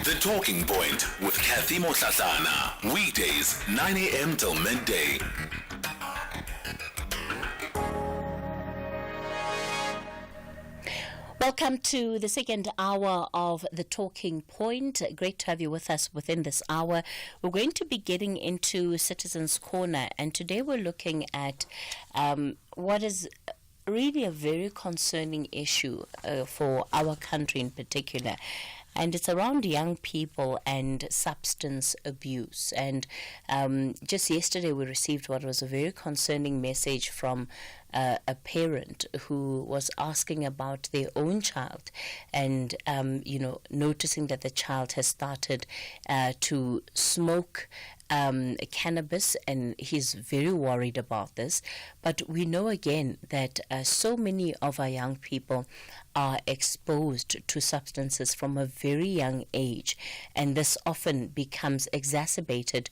The Talking Point with Cathy Mohlahlana. Weekdays, 9 a.m. till midday. Welcome to the second hour of The Talking Point. Great to have you with us within this hour. We're going to be getting into Citizens Corner, and today we're looking at what is really a very concerning issue for our country in particular. And it's around young people and substance abuse. And just yesterday we received what was a very concerning message from a parent who was asking about their own child and, noticing that the child has started to smoke cannabis, and he's very worried about this. But we know again that so many of our young people are exposed to substances from a very young age, and this often becomes exacerbated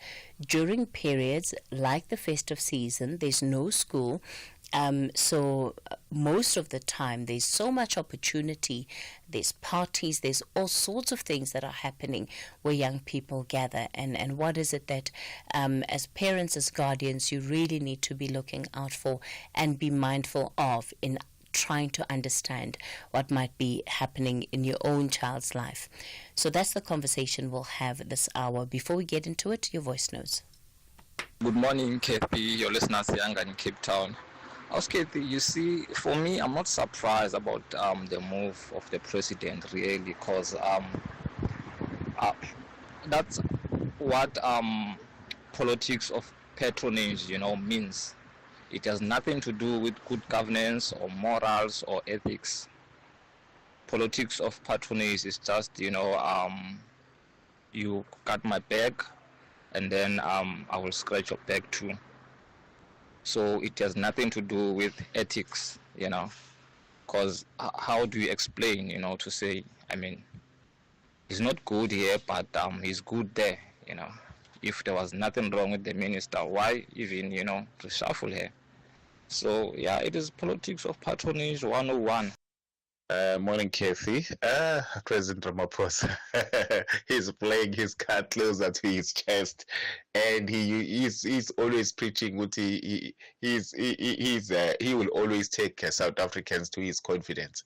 during periods like the festive season. There's no school. So most of the time there's so much opportunity, there's parties, there's all sorts of things that are happening where young people gather, and what is it that as parents, as guardians, you really need to be looking out for and be mindful of in trying to understand what might be happening in your own child's life. So that's the conversation we'll have this hour. Before we get into it, your voice notes. Good morning, Cathy, your listeners young in Cape Town. Cathy, you see, for me, I'm not surprised about the move of the president, really, because that's what politics of patronage, means. It has nothing to do with good governance or morals or ethics. Politics of patronage is just, you cut my back and then I will scratch your back too. So it has nothing to do with ethics, because how do you explain, to say, he's not good here, but he's good there, If there was nothing wrong with the minister, why even, reshuffle her? So, yeah, it is politics of patronage 101. Morning, Cathy. President Ramaphosa, he's playing his card closer to his chest, and he's always preaching what he will always take South Africans to his confidence.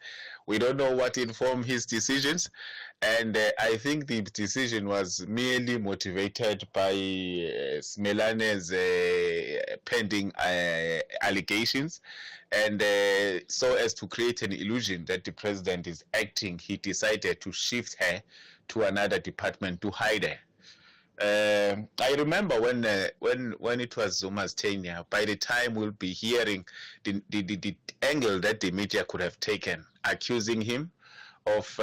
We don't know what informed his decisions, and I think the decision was merely motivated by Smelane's pending allegations, and so as to create an illusion that the president is acting, he decided to shift her to another department to hide her. I remember when it was Zuma's tenure, by the time we'll be hearing the angle that the media could have taken, accusing him of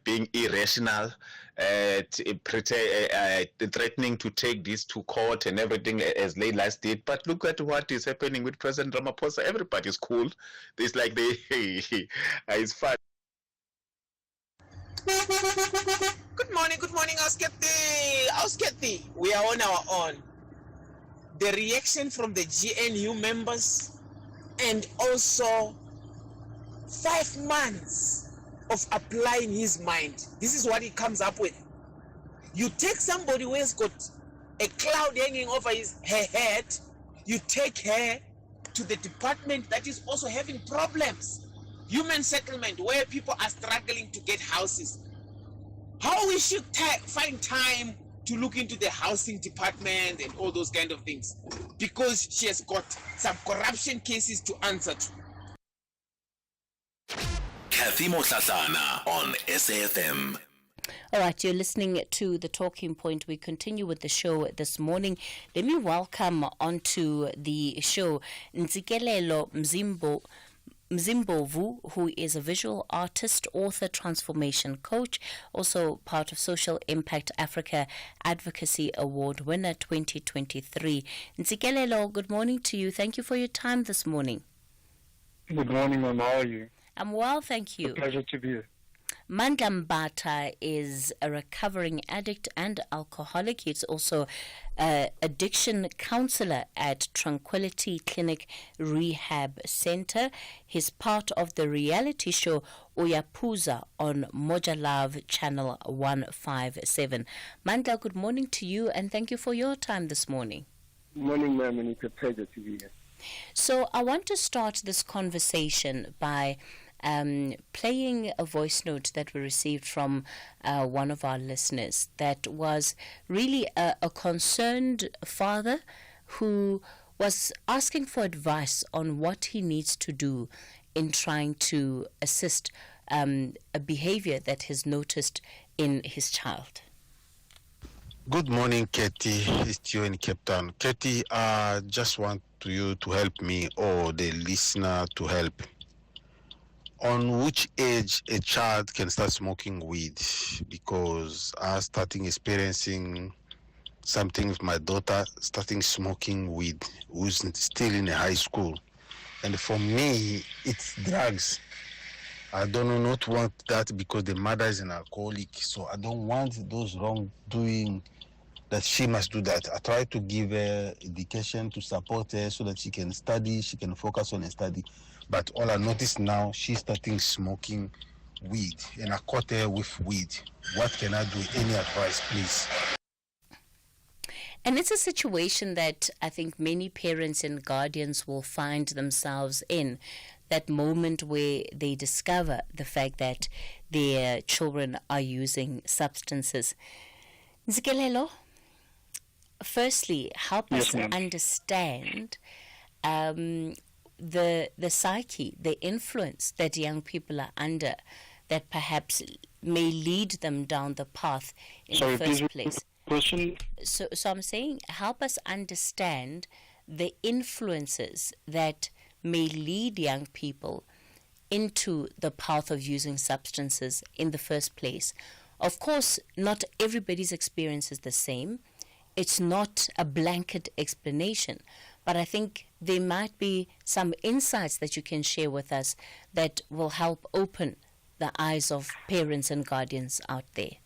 being irrational, threatening to take this to court and everything as late last did. But look at what is happening with President Ramaphosa. Everybody's cool. It's like it's fun. Good morning, Cathy. We are on our own. The reaction from the GNU members, and also 5 months of applying his mind. This is what he comes up with. You take somebody who has got a cloud hanging over her head, you take her to the department that is also having problems. Human settlement, where people are struggling to get houses. How we should find time to look into the housing department and all those kind of things, because she has got some corruption cases to answer to. Cathy Mohlahlana on SAFM. All right, you're listening to The Talking Point. We continue with the show this morning. Let me welcome onto the show Ntsikelelo Mzimbovu, who is a visual artist, author, transformation coach, also part of Social Impact Africa Advocacy Award winner 2023. Ntsikelelo, good morning to you. Thank you for your time this morning. Good morning, Mama. How are you? I'm well, thank you. It's a pleasure to be here. Mandla Mbata is a recovering addict and alcoholic. He's also addiction counselor at Tranquility Clinic Rehab Center. He's part of the reality show Uyapuza on Moja Love Channel 157. Mandla, good morning to you and thank you for your time this morning. Morning, ma'am, and it's a pleasure to be here. So I want to start this conversation by playing a voice note that we received from one of our listeners that was really a concerned father who was asking for advice on what he needs to do in trying to assist a behavior that he's noticed in his child. Good morning, Cathy. It's you in Cape Town. Cathy, I just want you to help me or the listener to help. On which age a child can start smoking weed? Because I'm starting experiencing something with my daughter starting smoking weed, who's still in high school. And for me, it's drugs. I not want that because the mother is an alcoholic. So I don't want those wrongdoing that she must do that. I try to give her education to support her so that she can study, she can focus on her study. But all I notice now, she's starting smoking weed, and I caught her with weed. What can I do? Any advice, please? And it's a situation that I think many parents and guardians will find themselves in, that moment where they discover the fact that their children are using substances. Nzikelelo, firstly, help us understand the psyche, the influence that young people are under that perhaps may lead them down the path in the first place. Question? So I'm saying help us understand the influences that may lead young people into the path of using substances in the first place. Of course, not everybody's experience is the same. It's not a blanket explanation, but I think there might be some insights that you can share with us that will help open the eyes of parents and guardians out there.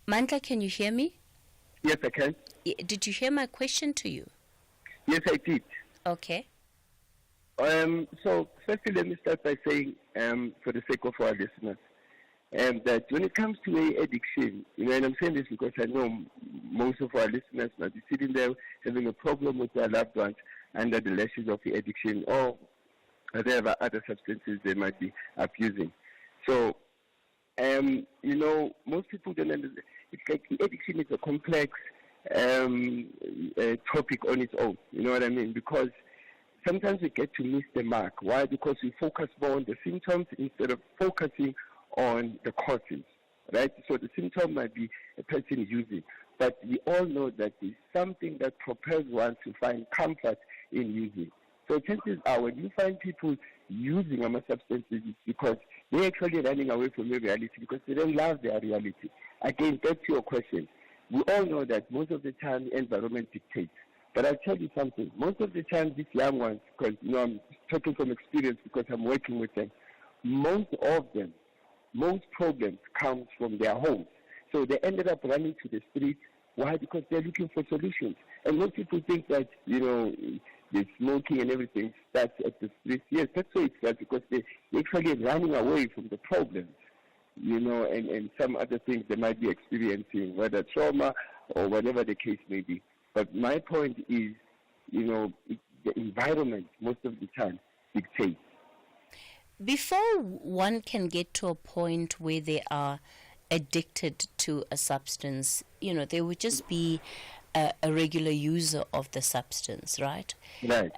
Mandla, can you hear me? Yes, I can. Did you hear my question to you? Yes, I did. Okay. So, firstly, let me start by saying, for the sake of our listeners, that when it comes to addiction, and I'm saying this because I know most of our listeners might be sitting there having a problem with their loved ones under the lashes of the addiction or whatever other substances they might be abusing. So, most people don't understand. It's like the addiction is a complex topic on its own. You know what I mean? Because sometimes we get to miss the mark. Why? Because we focus more on the symptoms instead of focusing on the causes, right? So the symptom might be a person using, but we all know that there's something that propels one to find comfort in using. So chances are when you find people using substances, it's because they're actually running away from your reality because they don't love their reality. Again, back to your question. We all know that most of the time the environment dictates. But I'll tell you something. Most of the time these young ones, because I'm talking from experience because I'm working with them, most problems come from their homes. So they ended up running to the streets. Why? Because they're looking for solutions. And most people think that, the smoking and everything starts at the streets. Yes, that's why it starts, because they're actually running away from the problems, and some other things they might be experiencing, whether trauma or whatever the case may be. But my point is, the environment most of the time dictates. Before one can get to a point where they are addicted to a substance, they would just be a regular user of the substance, right? Right.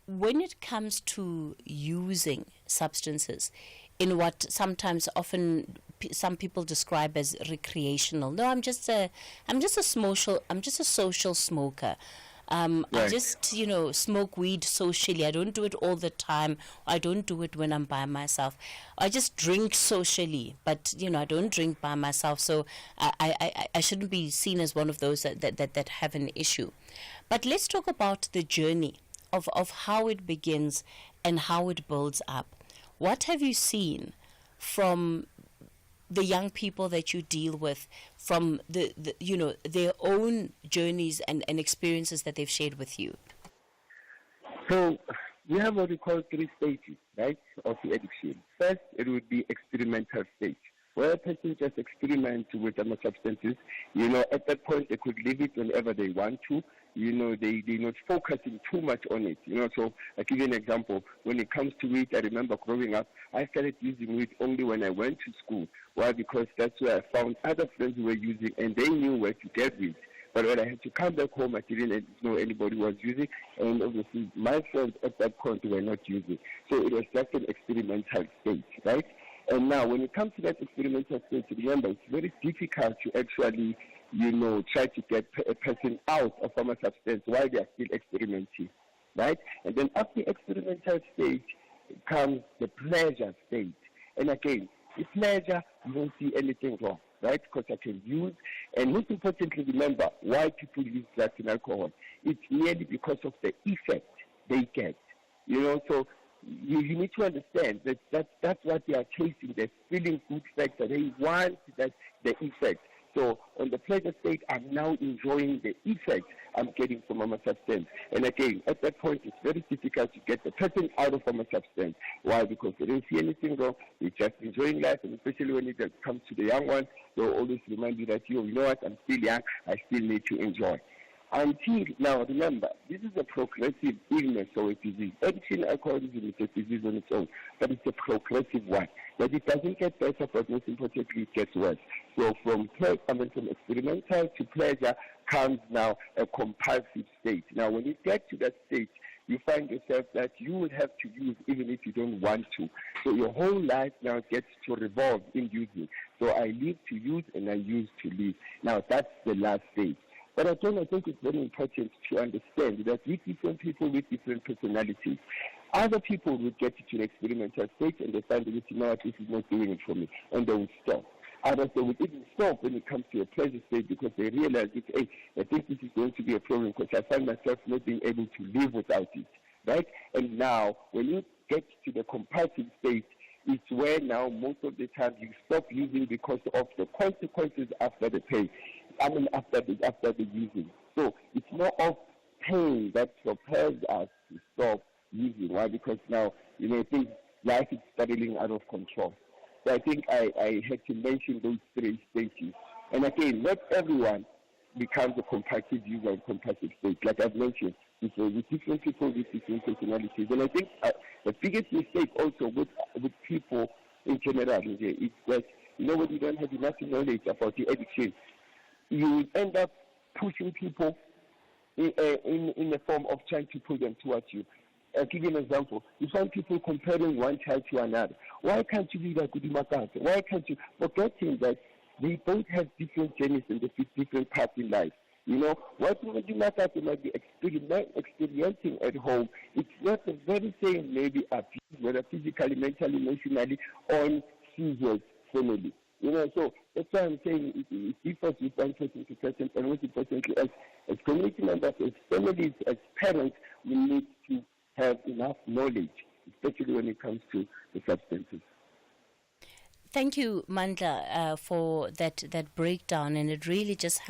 When it comes to using substances in what sometimes often some people describe as recreational. No, I'm just a social smoker. I Right. just, smoke weed socially. I don't do it all the time. I don't do it when I'm by myself. I just drink socially, but, I don't drink by myself. So I shouldn't be seen as one of those that have an issue. But let's talk about the journey of how it begins and how it builds up. What have you seen from the young people that you deal with, from their own journeys and experiences that they've shared with you? So we have what we call 3 stages, right, of the addiction. First, it would be experimental stage, where a person just experiments with some substances. At that point, they could leave it whenever they want to. They're not focusing too much on it. So I'll give you an example. When it comes to weed, I remember growing up, I started using weed only when I went to school. Why? Because that's where I found other friends who were using, and they knew where to get weed. But when I had to come back home, I didn't know anybody was using, and obviously my friends at that point were not using. So it was just an experimental stage, right? And now, when it comes to that experimental stage, remember, it's very difficult to actually, try to get a person out of a substance while they are still experimenting, right? And then after the experimental stage comes the pleasure stage. And again, the pleasure, you won't see anything wrong, right? Because I can use, and most importantly, remember, why people use drugs and alcohol. It's merely because of the effect they get, so you need to understand that's what they are chasing, the feeling good factor. They want the effect. So on the pleasure state, I'm now enjoying the effect I'm getting from a substance. And again, at that point, it's very difficult to get the person out of a substance. Why? Because they don't see anything wrong. They're just enjoying life, and especially when it comes to the young ones, they'll always remind you that, you know what, I'm still young, I still need to enjoy. Until now, remember, this is a progressive illness or a disease. Addiction alcoholism is a disease on its own, but it's a progressive one. But it doesn't get better, but most importantly, it gets worse. So from experimental to pleasure comes now a compulsive state. Now, when you get to that state, you find yourself that you would have to use even if you don't want to. So your whole life now gets to revolve in using. So I live to use and I use to live. Now, that's the last stage. But again, I think it's very important to understand that with different people with different personalities, other people will get to the experimental stage and they find that, this is not doing it for me, and they will stop. Others, they will even stop when it comes to a pleasure state because they realize that, hey, I think this is going to be a problem because I find myself not being able to live without it, right? And now, when you get to the compulsive state, it's where now most of the time you stop using because of the consequences after the pain. After the using. So it's more of pain that propels us to stop using. Why? Because now, life is spiraling out of control. So I think I had to mention those 3 stages. And again, not everyone becomes a compulsive user in compulsive state. Like I've mentioned, with different people with different personalities. And I think the biggest mistake also with people in general is that, when you don't have enough knowledge about the addiction, you end up pushing people in the form of trying to pull them towards you. I'll give you an example. You find people comparing one child to another. Why can't you be like Gudimakata? Why can't you? Forgetting that they both have different journeys and different paths in life. What Gudimakata might be experiencing at home, it's not the very same maybe abuse, whether physically, mentally, emotionally, on his family. So that's why I'm saying it differs with one person to person, and most importantly, as community members, as families, as parents, we need to have enough knowledge, especially when it comes to the substances. Thank you, Mandla, for that breakdown, and it really just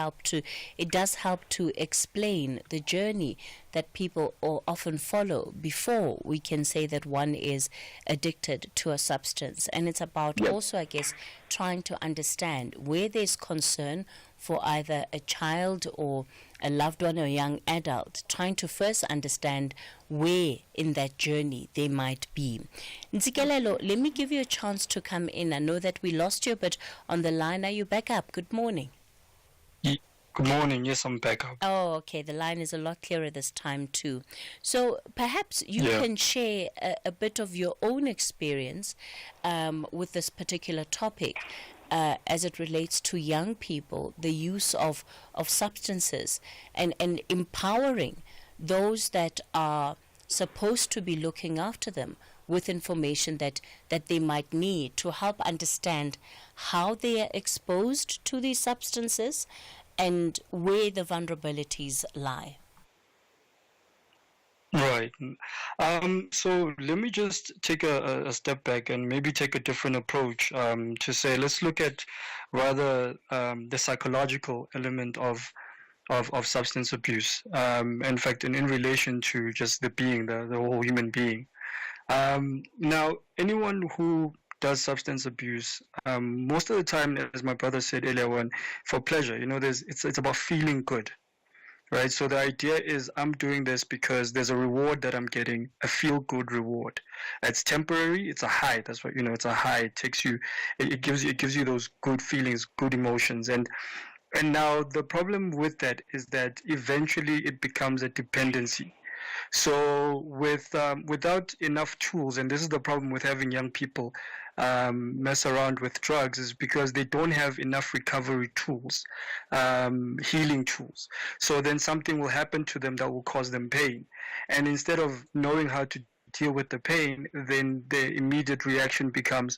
does help to explain the journey that people often follow before we can say that one is addicted to a substance. And it's about also, I guess, trying to understand where there's concern for either a child or a loved one or a young adult, trying to first understand where in that journey they might be. Ntsikelelo, let me give you a chance to come in. I know that we lost you, but on the line, are you back up? Good morning. Good morning. Yes, I'm back up. Oh, okay. The line is a lot clearer this time too. So perhaps you can share a bit of your own experience with this particular topic as it relates to young people, the use of substances and empowering those that are supposed to be looking after them with information that they might need to help understand how they are exposed to these substances and where the vulnerabilities lie. Right. So let me just take a step back and maybe take a different approach to say, let's look at rather the psychological element of substance abuse. In fact, in relation to just the being, the whole human being. Now, anyone who does substance abuse, most of the time, as my brother said earlier on, for pleasure, it's about feeling good. Right, so the idea is I'm doing this because there's a reward that I'm getting, a feel-good reward. It's temporary. It's a high. That's what it's a high. It takes you, it gives you those good feelings, good emotions, and now the problem with that is that eventually it becomes a dependency. So without enough tools, and this is the problem with having young people mess around with drugs, is because they don't have enough recovery tools, healing tools. So then something will happen to them that will cause them pain. And instead of knowing how to deal with the pain, then the immediate reaction becomes,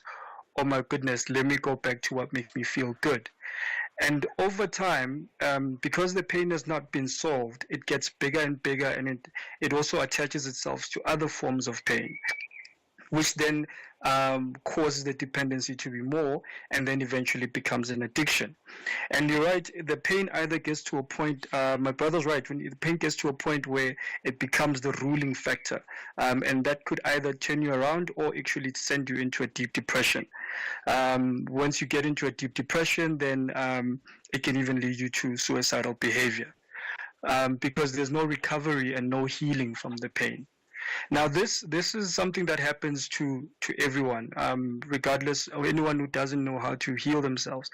oh my goodness, let me go back to what makes me feel good. And over time, because the pain has not been solved, it gets bigger and bigger, and it also attaches itself to other forms of pain, which then causes the dependency to be more, and then eventually becomes an addiction. And you're right, the pain either gets to a point, my brother's right, when the pain gets to a point where it becomes the ruling factor, and that could either turn you around or actually send you into a deep depression. Once you get into a deep depression, then it can even lead you to suicidal behavior, because there's no recovery and no healing from the pain. Now, this is something that happens to everyone, regardless of anyone who doesn't know how to heal themselves.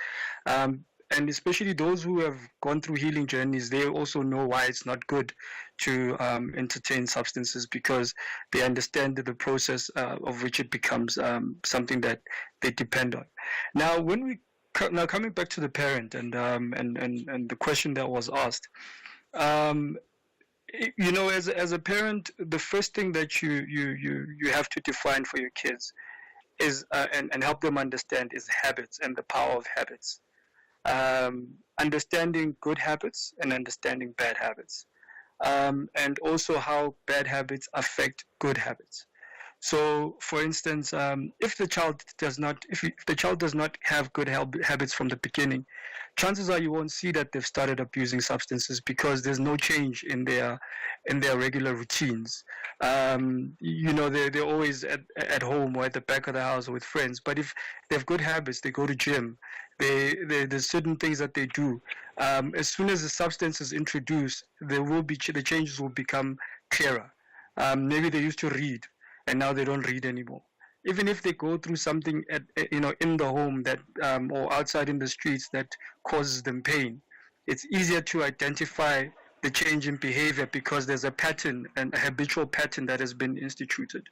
And especially those who have gone through healing journeys, they also know why it's not good to entertain substances, because they understand the process of which it becomes something that they depend on. Now, now coming back to the parent and the question that was asked. As a parent, the first thing that you have to define for your kids is and help them understand is habits and the power of habits. Understanding good habits and understanding bad habits, and also how bad habits affect good habits. So, for instance, if the child does not have good habits from the beginning, chances are you won't see that they've started abusing substances, because there's no change in their regular routines. They're always at home or at the back of the house or with friends. But if they have good habits, they go to gym. There's certain things that they do. As soon as the substance is introduced, the changes will become clearer. Maybe they used to read, and now they don't read anymore. Even if they go through something in the home that or outside in the streets that causes them pain, it's easier to identify the change in behavior because there's a pattern, and a habitual pattern that has been instituted.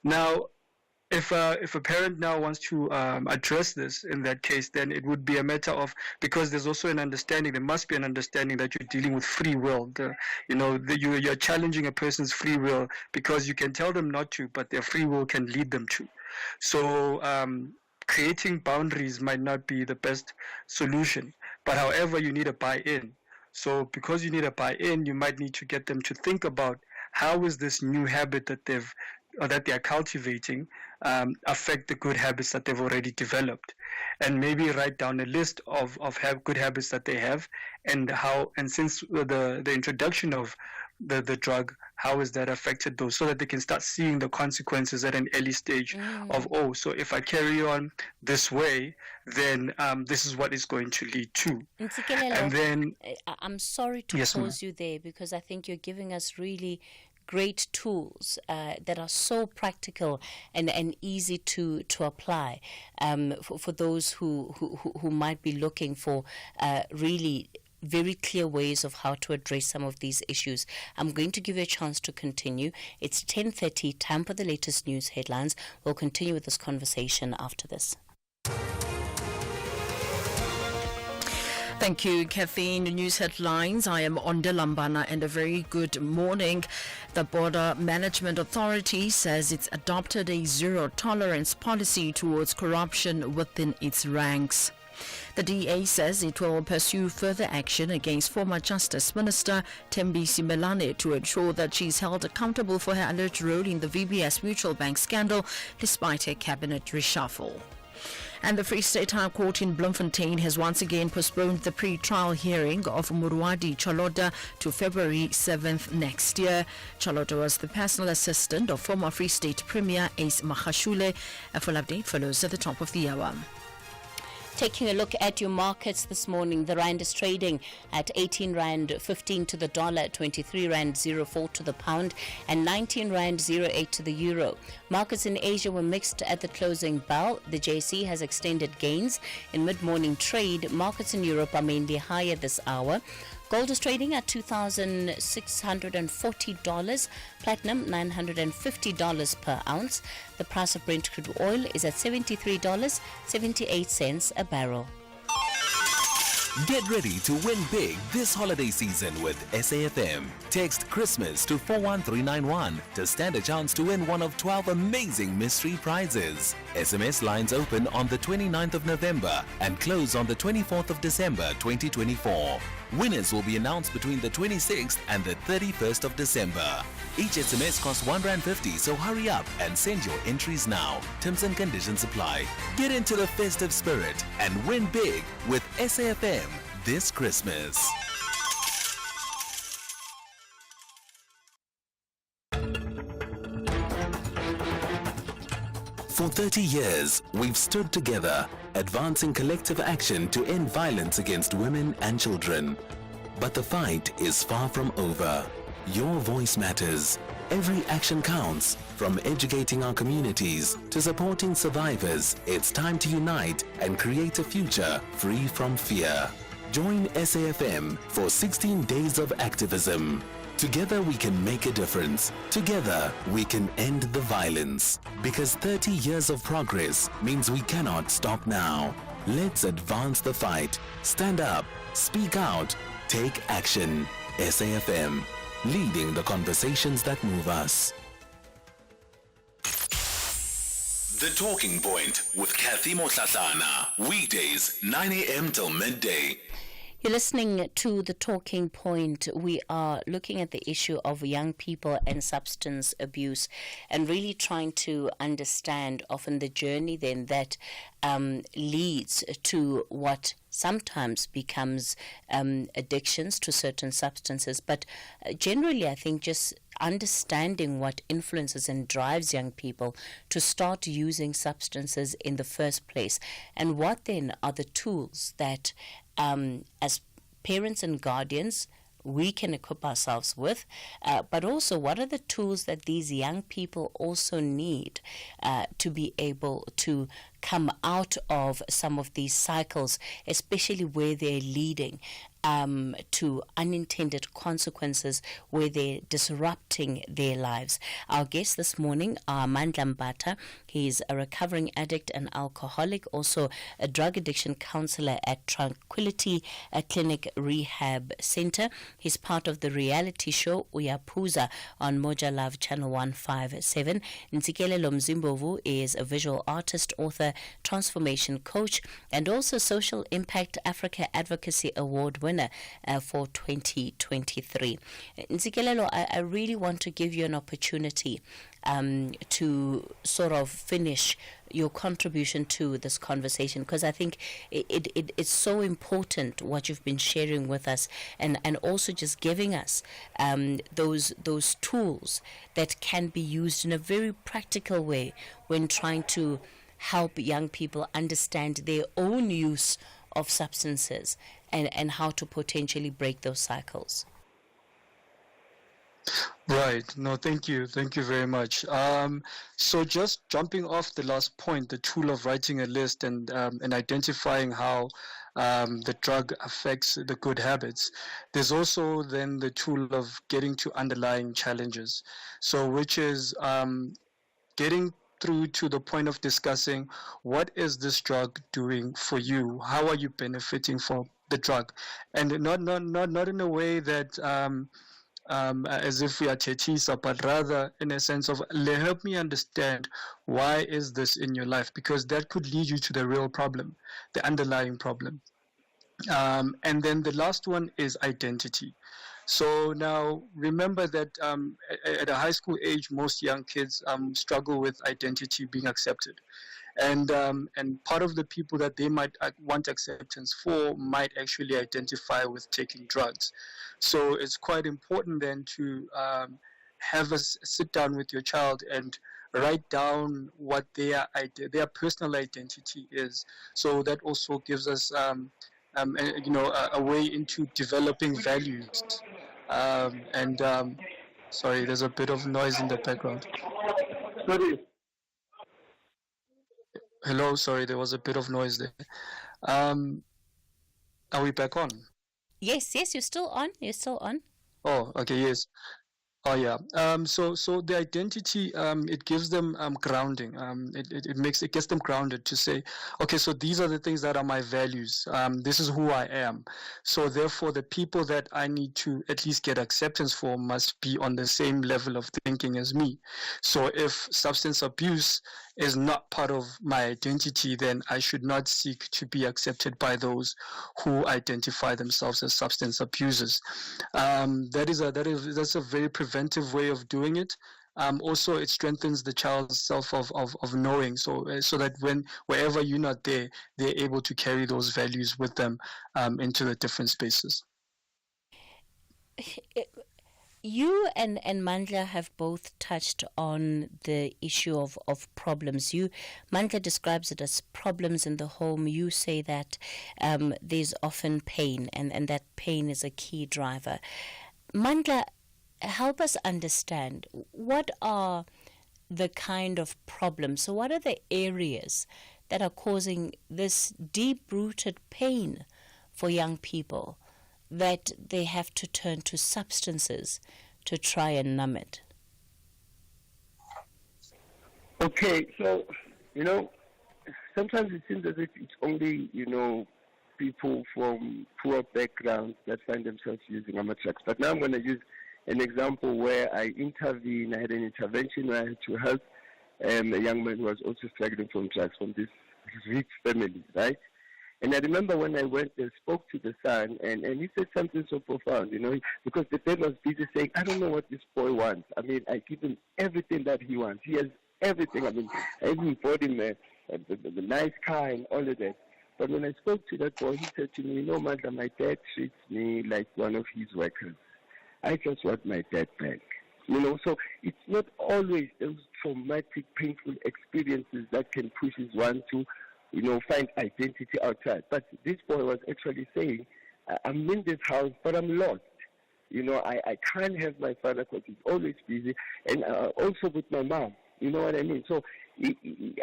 Now, if a parent now wants to address this, in that case, then it would be a matter of, because there's also an understanding, there must be an understanding that you're dealing with free will. You're challenging a person's free will, because you can tell them not to, but their free will can lead them to. So creating boundaries might not be the best solution, but however, you need a buy-in. So because you need a buy-in, you might need to get them to think about how is this new habit that they are cultivating affect the good habits that they've already developed, and maybe write down a list of good habits that they have, and since the introduction of the drug, how has that affected those, so that they can start seeing the consequences at an early stage of, so if I carry on this way, then this is what it's going to lead to. And then I'm sorry to pause you there, because I think you're giving us really great tools that are so practical and easy to apply for those who might be looking for really very clear ways of how to address some of these issues. I'm going to give you a chance to continue. It's 10:30, time for the latest news headlines. We'll continue with this conversation after this. Thank you, Cathy. In the news headlines, I am Onda Lambana, and a very good morning. The Border Management Authority says it's adopted a zero-tolerance policy towards corruption within its ranks. The DA says it will pursue further action against former Justice Minister Thembisi Melane to ensure that she is held accountable for her alleged role in the VBS Mutual Bank scandal despite her cabinet reshuffle. And the Free State High Court in Bloemfontein has once again postponed the pre-trial hearing of Murwadi Chaloda to February 7th next year. Chaloda was the personal assistant of former Free State Premier Ace Magashule. A full update follows at the top of the hour. Taking a look at your markets this morning, the rand is trading at 18 rand 15 to the dollar, 23 rand 04 to the pound, and 19 rand 08 to the euro. Markets in Asia were mixed at the closing bell. The JSE has extended gains in mid-morning trade. Markets in Europe are mainly higher this hour. Gold is trading at $2,640, platinum $950 per ounce. The price of Brent crude oil is at $73.78 a barrel. Get ready to win big this holiday season with SAFM. Text Christmas to 41391 to stand a chance to win one of 12 amazing mystery prizes. SMS lines open on the 29th of November and close on the 24th of December 2024. Winners will be announced between the 26th and the 31st of December. Each SMS costs R1.50, so hurry up and send your entries now. Terms and conditions apply. Get into the festive spirit and win big with SAFM this Christmas. For 30 years, we've stood together, advancing collective action to end violence against women and children. But the fight is far from over. Your voice matters. Every action counts. From educating our communities to supporting survivors, it's time to unite and create a future free from fear. Join SAFM for 16 days of activism. Together we can make a difference. Together we can end the violence. Because 30 years of progress means we cannot stop now. Let's advance the fight. Stand up, speak out, take action. SAFM, leading the conversations that move us. The Talking Point with Cathy Mohlahlana. Weekdays, 9 a.m. till midday. You're listening to The Talking Point. We are looking at the issue of young people and substance abuse and really trying to understand often the journey then that leads to what sometimes becomes addictions to certain substances. But generally, I think just understanding what influences and drives young people to start using substances in the first place, and what then are the tools that as parents and guardians we can equip ourselves with, but also what are the tools that these young people also need to be able to come out of some of these cycles, especially where they're leading to unintended consequences, where they're disrupting their lives. Our guest this morning, Mandla Mbata. He's a recovering addict and alcoholic, also a drug addiction counselor at Tranquility Clinic Rehab Center. He's part of the reality show Uyaphuza on Moja Love Channel 157. Ntsikelelo Mzimbovu is a visual artist, author, transformation coach, and also Social Impact Africa Advocacy Award winner for 2023. Ntsikelelo, I really want to give you an opportunity to sort of finish your contribution to this conversation, because I think it's so important what you've been sharing with us, and also just giving us those tools that can be used in a very practical way when trying to help young people understand their own use of substances and how to potentially break those cycles. Right. No, thank you. Thank you very much. So just jumping off the last point, the tool of writing a list and identifying how the drug affects the good habits, there's also then the tool of getting to underlying challenges. So which is getting through to the point of discussing what is this drug doing for you? How are you benefiting from the drug, and not in a way that as if we are chetisa, but rather in a sense of help me understand why is this in your life, because that could lead you to the real problem, the underlying problem. And then the last one is identity. So now remember that at a high school age, most young kids struggle with identity being accepted. And part of the people that they might want acceptance for might actually identify with taking drugs. So it's quite important then to have a sit down with your child and write down what their personal identity is. So that also gives us a way into developing values. Sorry, there's a bit of noise in the background. Sorry. Hello, sorry, there was a bit of noise there. Are we back on? Yes, you're still on. You're still on. Oh, okay, yes. Oh yeah. So the identity, it gives them grounding. It gets them grounded to say, okay, so these are the things that are my values. This is who I am. So therefore, the people that I need to at least get acceptance for must be on the same level of thinking as me. So if substance abuse is not part of my identity, then I should not seek to be accepted by those who identify themselves as substance abusers. That's a very preventive way of doing it. Also, it strengthens the child's self of knowing, so that wherever you're not there, they're able to carry those values with them into the different spaces. You and Mandla have both touched on the issue of problems. Mandla describes it as problems in the home. You say that there's often pain, and that pain is a key driver. Mandla, help us understand, what are the kind of problems? So what are the areas that are causing this deep-rooted pain for young people that they have to turn to substances to try and numb it? Okay, so, sometimes it seems as if it's only, people from poor backgrounds that find themselves using drugs. But now I'm going to use an example where I intervened. I had an intervention where I had to help a young man who was also struggling from drugs from this rich family, right? And I remember when I went and spoke to the son, and he said something so profound, because the dad was busy saying, I don't know what this boy wants. I mean, I give him everything that he wants. He has everything. I mean, I even bought him the nice car and all of that. But when I spoke to that boy, he said to me, Mother, my dad treats me like one of his workers. I just want my dad back. So it's not always those traumatic, painful experiences that can push one to find identity outside. But this boy was actually saying, I'm in this house, but I'm lost. I can't have my father because he's always busy, and also with my mom. You know what I mean? So,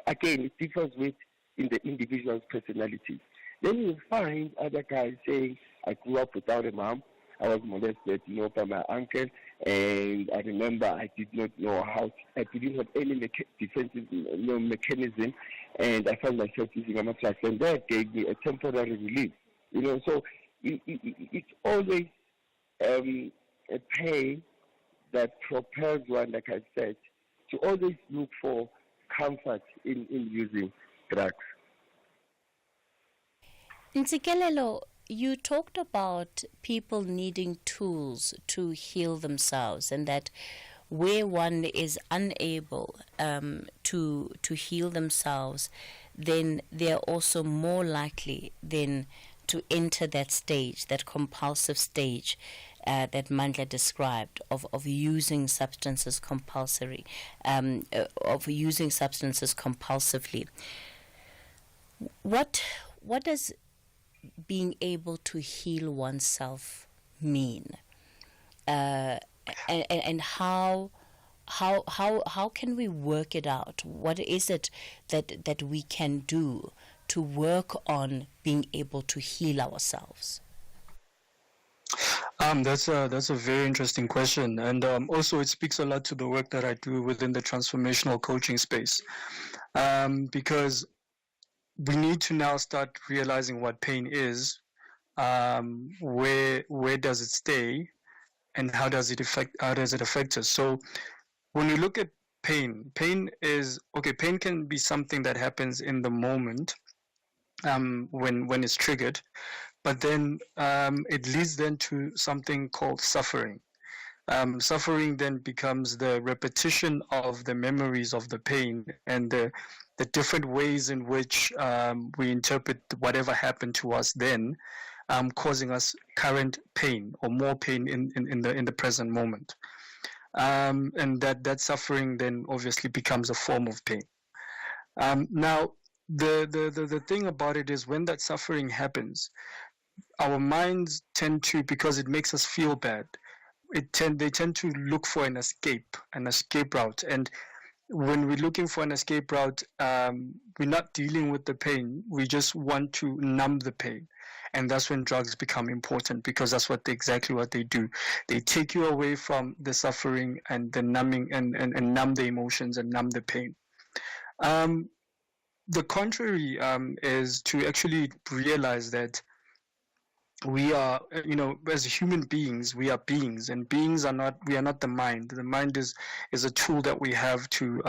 again, it differs in the individual's personality. Then you find other guys saying, I grew up without a mom. I was molested, by my uncle, and I remember I did not know I didn't have any defensive mechanism, and I found myself using a drugs, and that gave me a temporary relief. So it's always a pain that propels one, like I said, to always look for comfort in using drugs. Ntsikelelo, you talked about people needing tools to heal themselves, and that where one is unable to heal themselves, then they are also more likely then to enter that stage, that compulsive stage that Mandla described of using substances compulsively. What does being able to heal oneself mean, and how can we work it out? What is it that we can do to work on being able to heal ourselves? That's a very interesting question, and also it speaks a lot to the work that I do within the transformational coaching space, because we need to now start realizing what pain is, where does it stay, and how does it affect us? So when we look at pain can be something that happens in the moment, when it's triggered, but then it leads then to something called suffering. Suffering then becomes the repetition of the memories of the pain and the different ways in which we interpret whatever happened to us then, causing us current pain or more pain in the present moment. And that suffering then obviously becomes a form of pain. Now, the thing about it is, when that suffering happens, our minds tend to, because it makes us feel bad, they tend to look for an escape route. And when we're looking for an escape route, we're not dealing with the pain. We just want to numb the pain. And that's when drugs become important, because that's exactly what they do. They take you away from the suffering and the numbing, and numb the emotions and numb the pain. The contrary is to actually realize that we are, as human beings, we are beings, and we are not the mind. The mind is a tool that we have to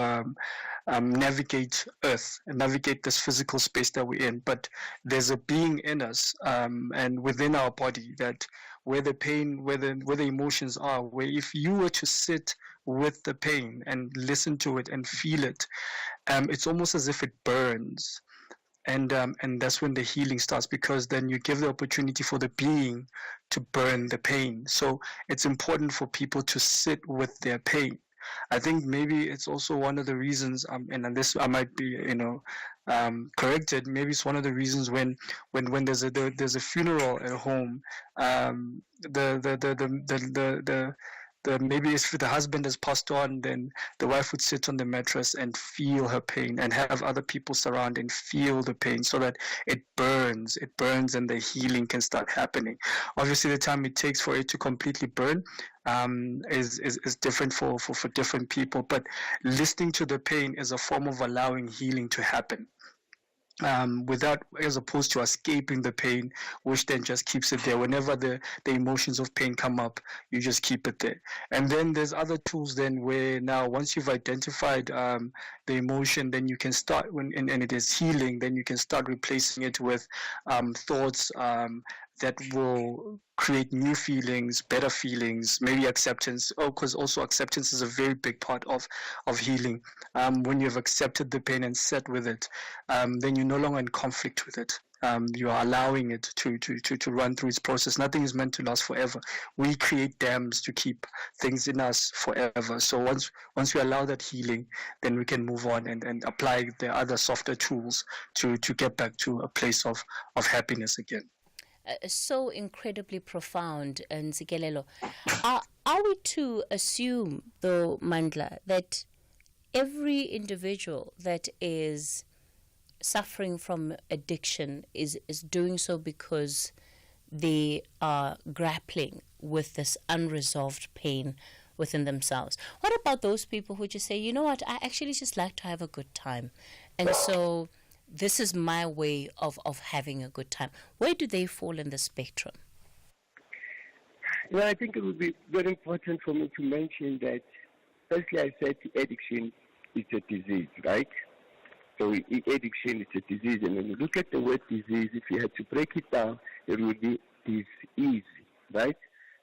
navigate Earth and navigate this physical space that we're in. But there's a being in us, and within our body, that where the pain, where the emotions are, where if you were to sit with the pain and listen to it and feel it, it's almost as if it burns. And that's when the healing starts, because then you give the opportunity for the being to burn the pain. So it's important for people to sit with their pain. I think maybe it's also one of the reasons, and this I might be, corrected. Maybe it's one of the reasons when there's a funeral at home, maybe if the husband has passed on, then the wife would sit on the mattress and feel her pain, and have other people surround and feel the pain, so that it burns, and the healing can start happening. Obviously, the time it takes for it to completely burn is different for different people, but listening to the pain is a form of allowing healing to happen. Without, as opposed to escaping the pain, which then just keeps it there. Whenever the emotions of pain come up, you just keep it there. And then there's other tools then, where now once you've identified the emotion, then you can start, and it is healing, then you can start replacing it with thoughts that will create new feelings, better feelings, maybe acceptance. Because also acceptance is a very big part of healing. When you've accepted the pain and sat with it, then you're no longer in conflict with it. You are allowing it to run through its process. Nothing is meant to last forever. We create dams to keep things in us forever. So once we allow that healing, then we can move on and apply the other softer tools to get back to a place of happiness again. So incredibly profound, Nzikelelo. Are we to assume, though, Mandla, that every individual that is suffering from addiction is doing so because they are grappling with this unresolved pain within themselves? What about those people who just say, you know what, I actually just like to have a good time, and so this is my way of having a good time? Where do they fall in the spectrum? Well, I think it would be very important for me to mention that, firstly, I said addiction is a disease, right? So addiction is a disease, and when you look at the word disease, if you had to break it down, it would be disease, right?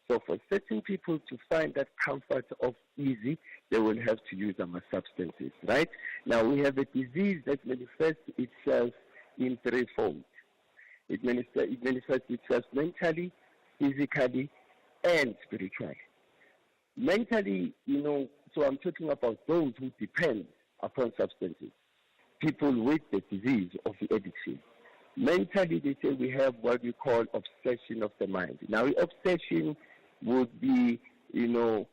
So for certain people to find that comfort of easy, they will have to use some substances, right? Now, we have a disease that manifests itself in three forms. It manifests itself mentally, physically, and spiritually. Mentally, so I'm talking about those who depend upon substances, people with the disease of the addiction. Mentally, they say we have what we call obsession of the mind. Now, obsession would be,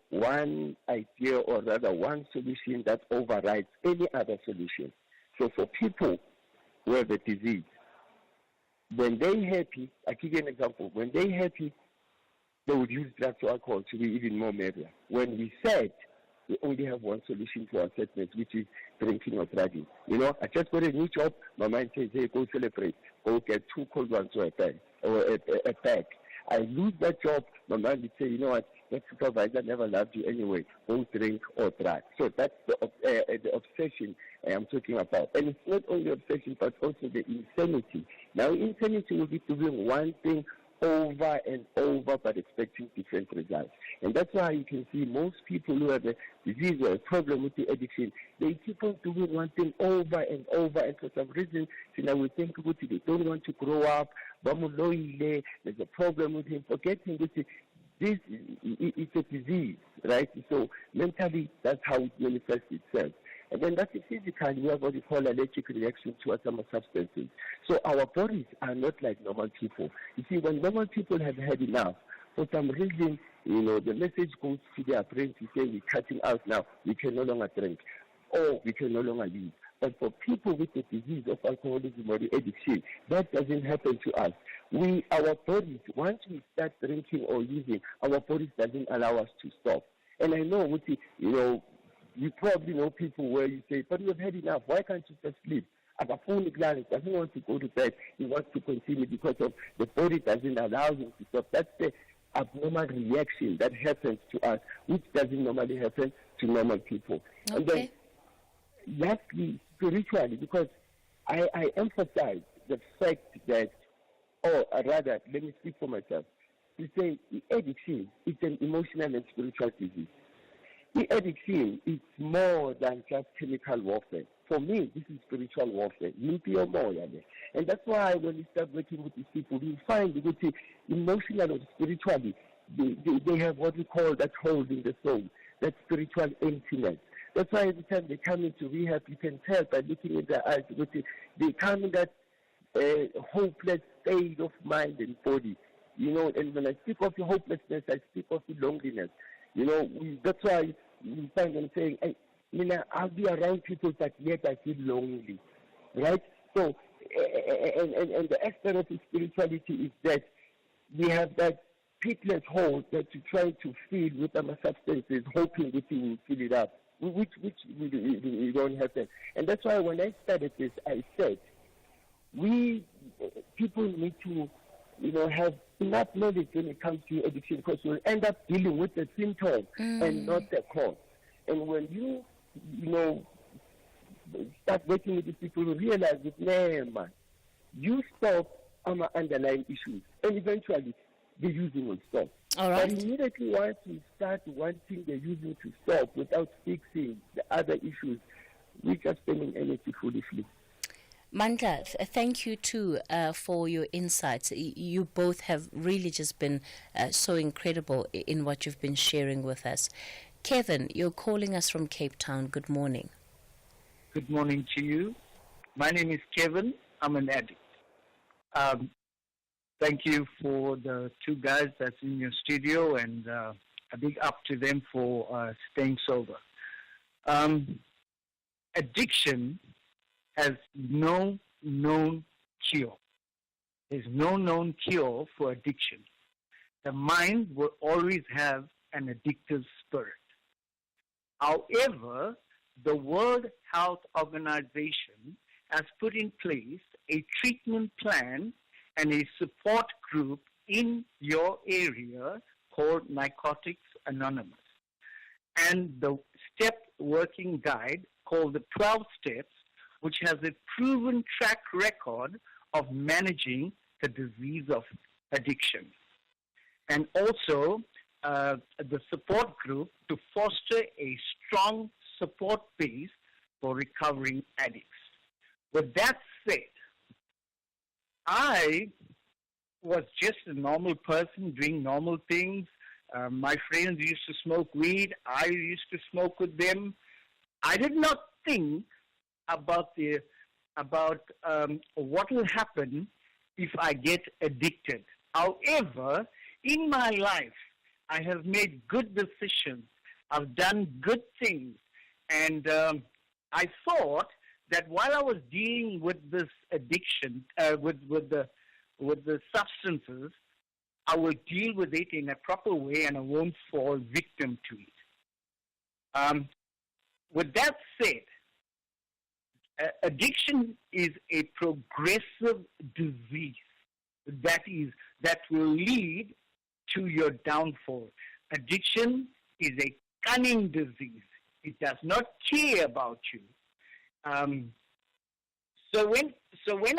one idea, or rather one solution that overrides any other solution. So for people who have a disease, when they're happy, I give you an example, when they're happy, they would use drugs or alcohol to be even more merrier. When we sad, we only have one solution to our sadness, which is drinking or drugging. I just got a new job, my mind says, hey, go celebrate, go get 2 cold ones so I die. or a bag. I lose that job, my man would say, you know what, that supervisor never loved you anyway, go drink or drive. So that's the obsession I'm talking about. And it's not only obsession, but also the insanity. Now, insanity will be doing one thing over and over, but expecting different results. And that's why you can see most people who have a disease or a problem with the addiction, they keep on doing one thing over and over, and for some reason, we think they don't want to grow up, there's a problem with him, forgetting that this is a disease, right? So mentally, that's how it manifests itself. And then that's physically, we have what we call allergic reaction to some substances. So our bodies are not like normal people. You see, when normal people have had enough, for some reason, the message goes to their brain to say, we're cutting out now, we can no longer drink, or we can no longer live. But for people with the disease of alcoholism or the addiction, that doesn't happen to us. Our bodies, once we start drinking or using, our bodies doesn't allow us to stop. And I know, you probably know people where you say, but we've had enough, why can't you just sleep? Akafuni Gladys doesn't want to go to bed, he wants to continue because of the body doesn't allow him to stop. That's the abnormal reaction that happens to us, which doesn't normally happen to normal people. Okay. And then, lastly, spiritually, because I emphasize the fact that, or rather, let me speak for myself, to say addiction is an emotional and spiritual disease. The addiction is more than just chemical warfare. For me, this is spiritual warfare. And that's why when we start working with these people, we find that emotionally or spiritually, they have what we call that hole in the soul, that spiritual emptiness. That's why every time they come into rehab, you can tell by looking in their eyes, they come in that hopeless state of mind and body. And when I speak of the hopelessness, I speak of the loneliness. That's why we find them saying, hey, I'll be around people, but yet I feel lonely, right? So, and the aspect of spirituality is that we have that pitless hole that you try to fill with our substances, hoping that you will fill it up, which we don't have that. And that's why when I started this, I said, people need to, have enough knowledge when it comes to addiction, because we'll end up dealing with the symptom and not the cause. And when you start working with these people, you realize that, man, you stop our underlying issues, and eventually the using will stop. All right. But immediately once we start wanting the using to stop without fixing the other issues, we're just spending energy foolishly. Mandla, thank you too for your insights. You both have really just been so incredible in what you've been sharing with us. Kevin, you're calling us from Cape Town. Good morning. Good morning to you. My name is Kevin. I'm an addict. Thank you for the two guys that's in your studio, and a big up to them for staying sober. Addiction has no known cure. There's no known cure for addiction. The mind will always have an addictive spirit. However, the World Health Organization has put in place a treatment plan and a support group in your area called Narcotics Anonymous. And the step working guide called the 12 Steps, which has a proven track record of managing the disease of addiction. And also the support group to foster a strong support base for recovering addicts. With that said, I was just a normal person doing normal things. My friends used to smoke weed. I used to smoke with them. I did not think about what will happen if I get addicted. However, in my life, I have made good decisions. I've done good things. And I thought that while I was dealing with this addiction, with the substances, I will deal with it in a proper way and I won't fall victim to it. With that said, addiction is a progressive disease. that will lead to your downfall. Addiction is a cunning disease. It does not care about you. So when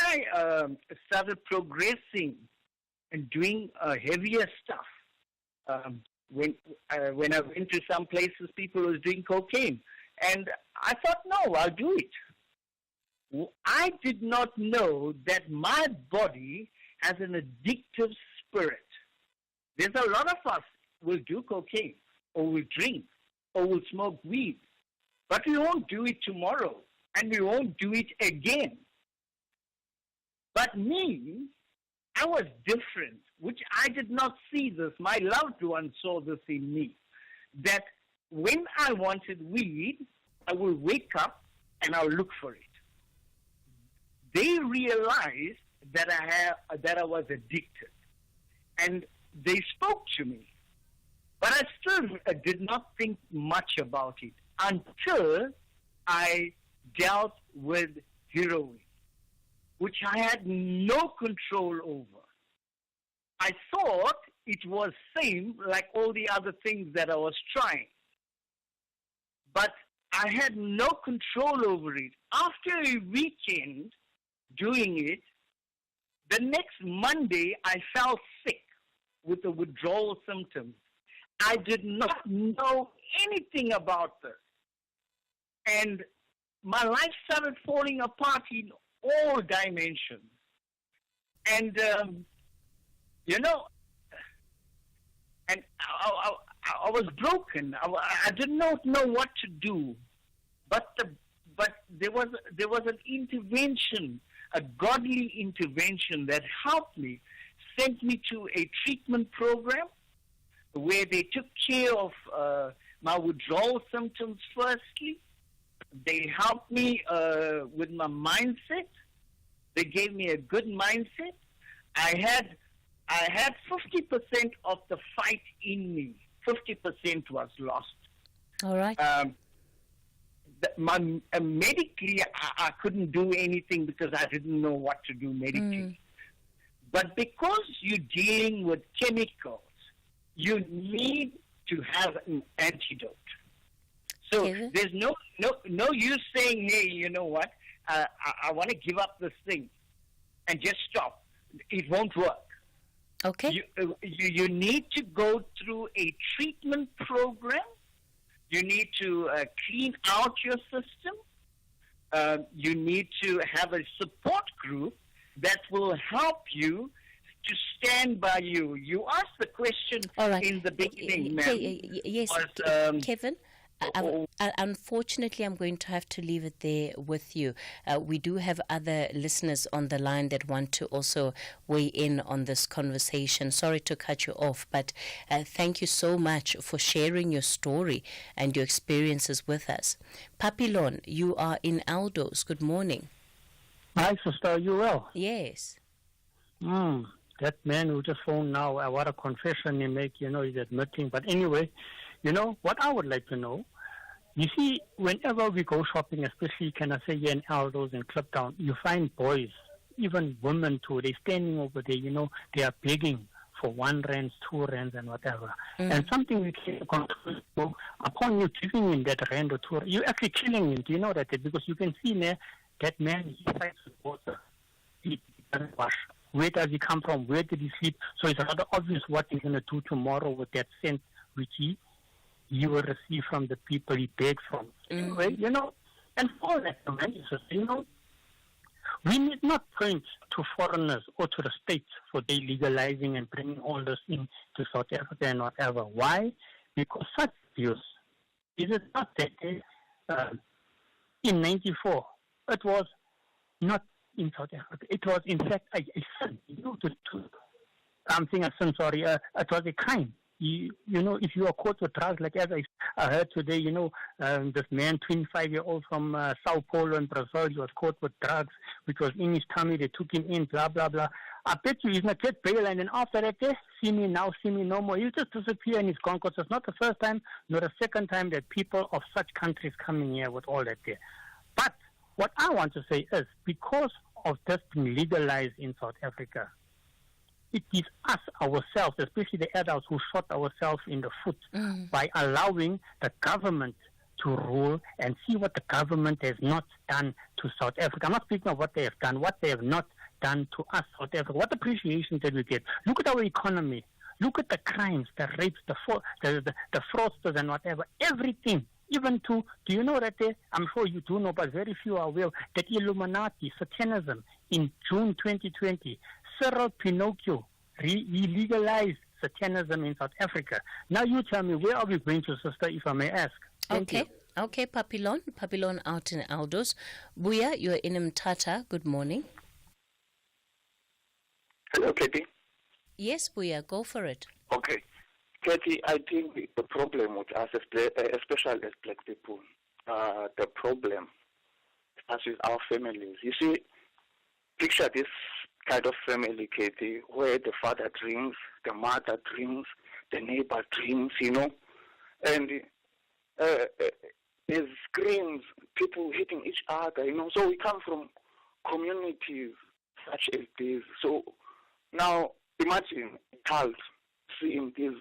I started progressing and doing heavier stuff, when I went to some places, people was doing cocaine, and I thought, no, I'll do it. I did not know that my body has an addictive spirit. There's a lot of us will do cocaine, or will drink, or will smoke weed, but we won't do it tomorrow, and we won't do it again. But me, I was different, which I did not see this. My loved one saw this in me, that when I wanted weed, I will wake up and I'll look for it. They realized that I was addicted, and they spoke to me. But I still did not think much about it until I dealt with heroin, which I had no control over. I thought it was same like all the other things that I was trying. But I had no control over it. After a weekend doing it, the next Monday I felt sick with the withdrawal symptoms. I did not know anything about this. And my life started falling apart in all dimensions. And, and I was broken. I did not know what to do. But there was an intervention, a godly intervention that helped me, sent me to a treatment program where they took care of my withdrawal symptoms firstly. They helped me with my mindset. They gave me a good mindset. I had 50% of the fight in me. 50% was lost. All right. Medically, I couldn't do anything because I didn't know what to do medically. But because you're dealing with chemicals, you need to have an antidote. So there's no use saying, hey, you know what, I want to give up this thing and just stop. It won't work. Okay. You need to go through a treatment program. You need to clean out your system. You need to have a support group that will help you to stand by you. You asked the question in the beginning, ma'am. Yes, Kevin. Unfortunately, I'm going to have to leave it there with you. We do have other listeners on the line that want to also weigh in on this conversation. Sorry to cut you off, but thank you so much for sharing your story and your experiences with us. Papillon, you are in Aldos. Good morning. Hi, sister. You well? Yes. That man who just phoned now, what a confession he make, he's admitting. But anyway, what I would like to know, you see, whenever we go shopping, especially, can I say, here in Aldos and Cliptown, you find boys, even women too, they're standing over there, they are begging for 1 rand, 2 rands and whatever. And something we can control, upon you giving him that rand or 2, you're actually killing him. Do you know that? Because you can see there, that man, he fights with water. He doesn't wash. Where does he come from? Where did he sleep? So it's rather obvious what he's going to do tomorrow with that cent which he will receive from the people he begged from. Anyway, and for all that, we need not point to foreigners or to the states for they legalizing and bringing all this into South Africa and whatever. Why? Because such abuse, is it not that in 94, it was not in South Africa. It was, in fact, a sin. I'm saying a sin, sorry. It was a crime. If you are caught with drugs, like as I heard today, this man, 25-year-old from Sao Paulo in Brazil, he was caught with drugs, which was in his tummy. They took him in, blah, blah, blah. I bet you he's going to get bail, and then after that, see me now, see me no more. He'll just disappear and he's gone, because it's not the first time, nor the second time that people of such countries coming here with all that there. But what I want to say is, because of this being legalized in South Africa, it is us ourselves, especially the adults, who shot ourselves in the foot by allowing the government to rule and see what the government has not done to South Africa. I'm not speaking of what they have done, what they have not done to us, South Africa. What appreciation did we get? Look at our economy. Look at the crimes, the rapes, the fraudsters and whatever. Everything. Even to, do you know that I'm sure you do know, but very few are aware, that Illuminati, Satanism, in June 2020, Cyril Pinocchio legalized Satanism in South Africa. Now you tell me, where are we going to, sister, if I may ask? Thank you. Okay, Papillon out in Aldos. Buya, you're in Mtata. Good morning. Hello, Cathy. Yes, Buya, go for it. Okay. Cathy, I think the problem with us, especially as black people, the problem starts with our families. You see, picture this kind of family, Cathy, where the father drinks, the mother drinks, the neighbor drinks, and there's screams, people hitting each other, So we come from communities such as this. So now imagine a child seeing these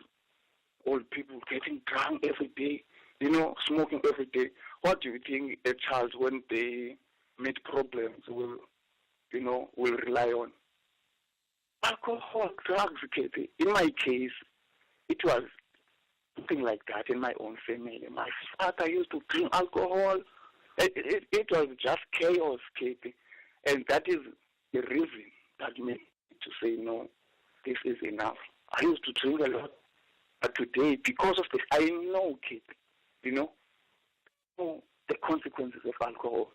old people getting drunk every day, smoking every day. What do you think a child, when they meet problems, will rely on? Alcohol, drugs, Cathy. In my case, it was something like that in my own family. My father used to drink alcohol. It was just chaos, Cathy. And that is the reason that made me to say, no, this is enough. I used to drink a lot. But today, because of this, I know, Cathy, the consequences of alcohol.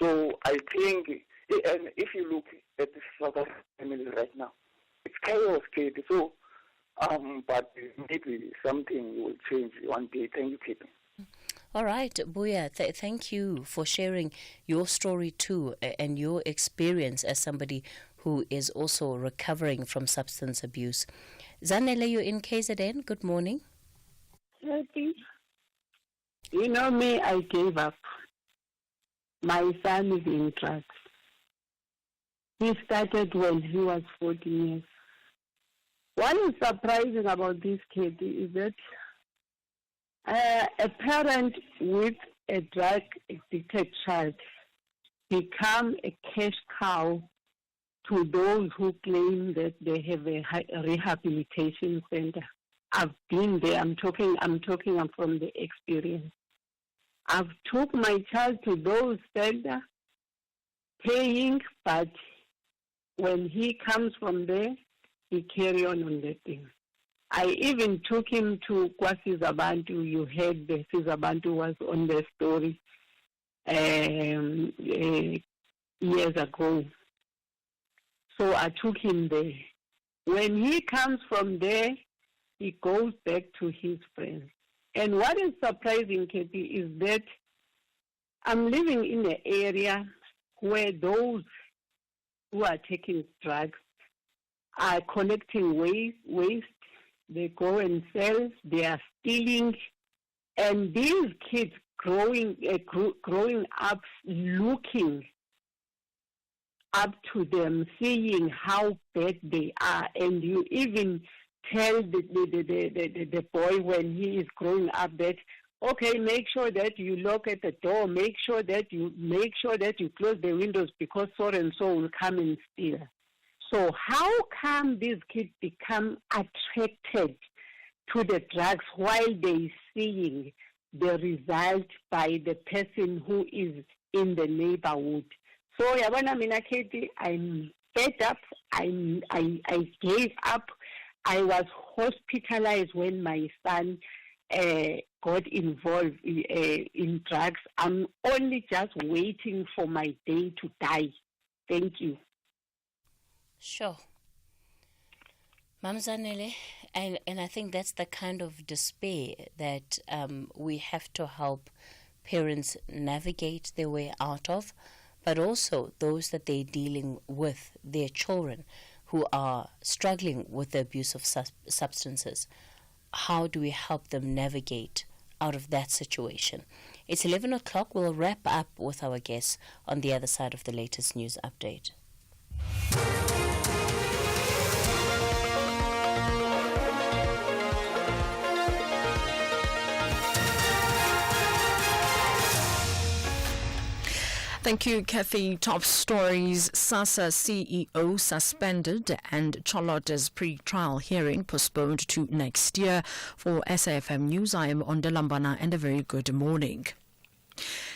So I think, and if you look at the South African family right now, it's chaos, Cathy. So, but maybe something will change one day. Thank you, Cathy. All right, Buya, thank you for sharing your story too and your experience as somebody who is also recovering from substance abuse. Zanele, you're in KZN. Good morning. Cathy, you know me, I gave up. My son is in drugs. He started when he was 14 years. What is surprising about this kid is that a parent with a drug-addicted child become a cash cow to those who claim that they have a rehabilitation center. I've been there. I'm talking from the experience. I've took my child to those centers, paying, but when he comes from there, he carry on the thing. I even took him to Kwasizabantu. You heard the Sizabantu was on the story years ago. So I took him there. When he comes from there, he goes back to his friends. And what is surprising, Cathy, is that I'm living in an area where those who are taking drugs are collecting waste. They go and sell. They are stealing. And these kids growing up, looking up to them, seeing how bad they are, and you even tell the boy when he is growing up that, okay, make sure that you lock at the door, make sure that you close the windows because so and so will come and steal. So how come these kids become attracted to the drugs while they seeing the result by the person who is in the neighborhood? So yabona mina Cathy, I'm fed up. I gave up. I was hospitalized when my son got involved in drugs. I'm only just waiting for my day to die. Thank you. Sure. Mamzanele, and I think that's the kind of despair that we have to help parents navigate their way out of, but also those that they're dealing with, their children who are struggling with the abuse of substances. How do we help them navigate out of that situation? It's 11 o'clock. We'll wrap up with our guests on the other side of the latest news update. Thank you, Cathy. Top stories. SASSA CEO suspended and Cholota's pre-trial hearing postponed to next year. For SAFM News, I am Ondalambana and a very good morning.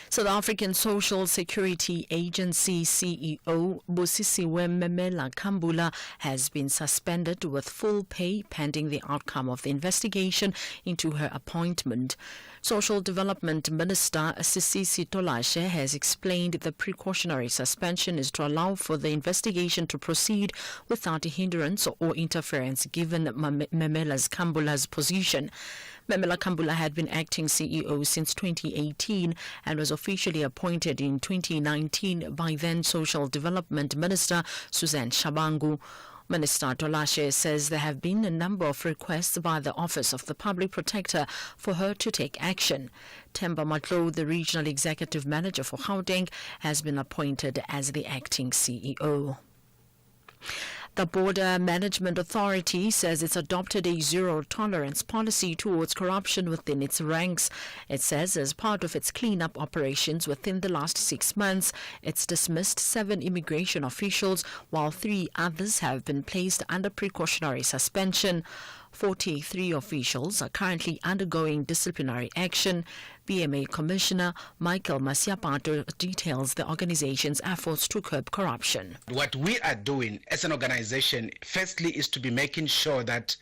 South African Social Security Agency CEO Busisiwe Mohlahlana has been suspended with full pay pending the outcome of the investigation into her appointment. Social Development Minister Sisisi Tolashe has explained the precautionary suspension is to allow for the investigation to proceed without hindrance or interference given Mohlahlana's position. Mohlahlana had been acting CEO since 2018 and was officially appointed in 2019 by then Social Development Minister Suzanne Shabangu. Minister Tolashe says there have been a number of requests by the Office of the Public Protector for her to take action. Themba Matlo, the Regional Executive Manager for Gauteng, has been appointed as the acting CEO. The Border Management Authority says it's adopted a zero-tolerance policy towards corruption within its ranks. It says as part of its clean-up operations within the last 6 months, it's dismissed 7 immigration officials, while 3 others have been placed under precautionary suspension. 43 officials are currently undergoing disciplinary action. BMA Commissioner Michael Masiapato details the organization's efforts to curb corruption. What we are doing as an organization, firstly, is to be making sure that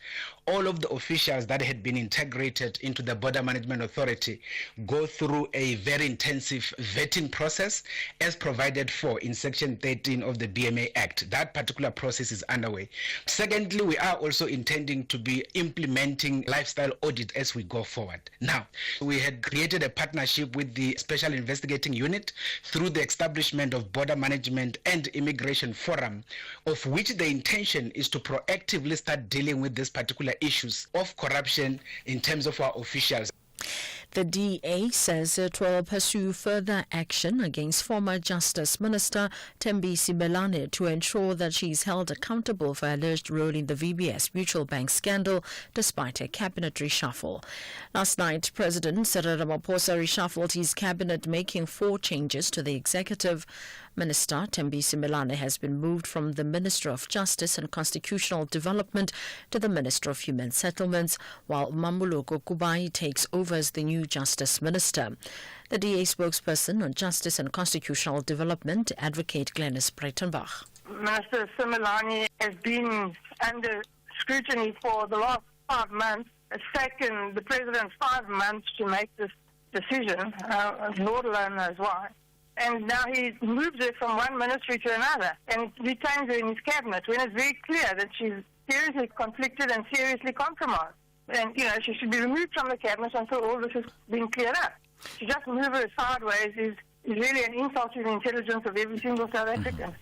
all of the officials that had been integrated into the Border Management Authority go through a very intensive vetting process as provided for in Section 13 of the BMA Act. That particular process is underway. Secondly, we are also intending to be implementing lifestyle audit as we go forward. Now, we had created a partnership with the Special Investigating Unit through the establishment of Border Management and Immigration Forum, of which the intention is to proactively start dealing with these particular issues of corruption in terms of our officials. The DA says it will pursue further action against former Justice Minister Thembisi Mohlahlana to ensure that she is held accountable for alleged role in the VBS Mutual Bank scandal despite a cabinet reshuffle. Last night, President Cyril Ramaphosa reshuffled his cabinet, making 4 changes to the executive. Minister Thembisi Mohlahlana has been moved from the Minister of Justice and Constitutional Development to the Minister of Human Settlements, while Mamuloko Kubai takes over as the new Justice Minister. The DA spokesperson on Justice and Constitutional Development, Advocate Glenys Breitenbach. Minister Mohlahlana has been under scrutiny for the last 5 months. It's taken the President 5 months to make this decision. Lord alone knows why. And now he moves her from one ministry to another and retains her in his cabinet when it's very clear that she's seriously conflicted and seriously compromised. And, she should be removed from the cabinet until all this has been cleared up. To just move her sideways is really an insult to the intelligence of every single South African.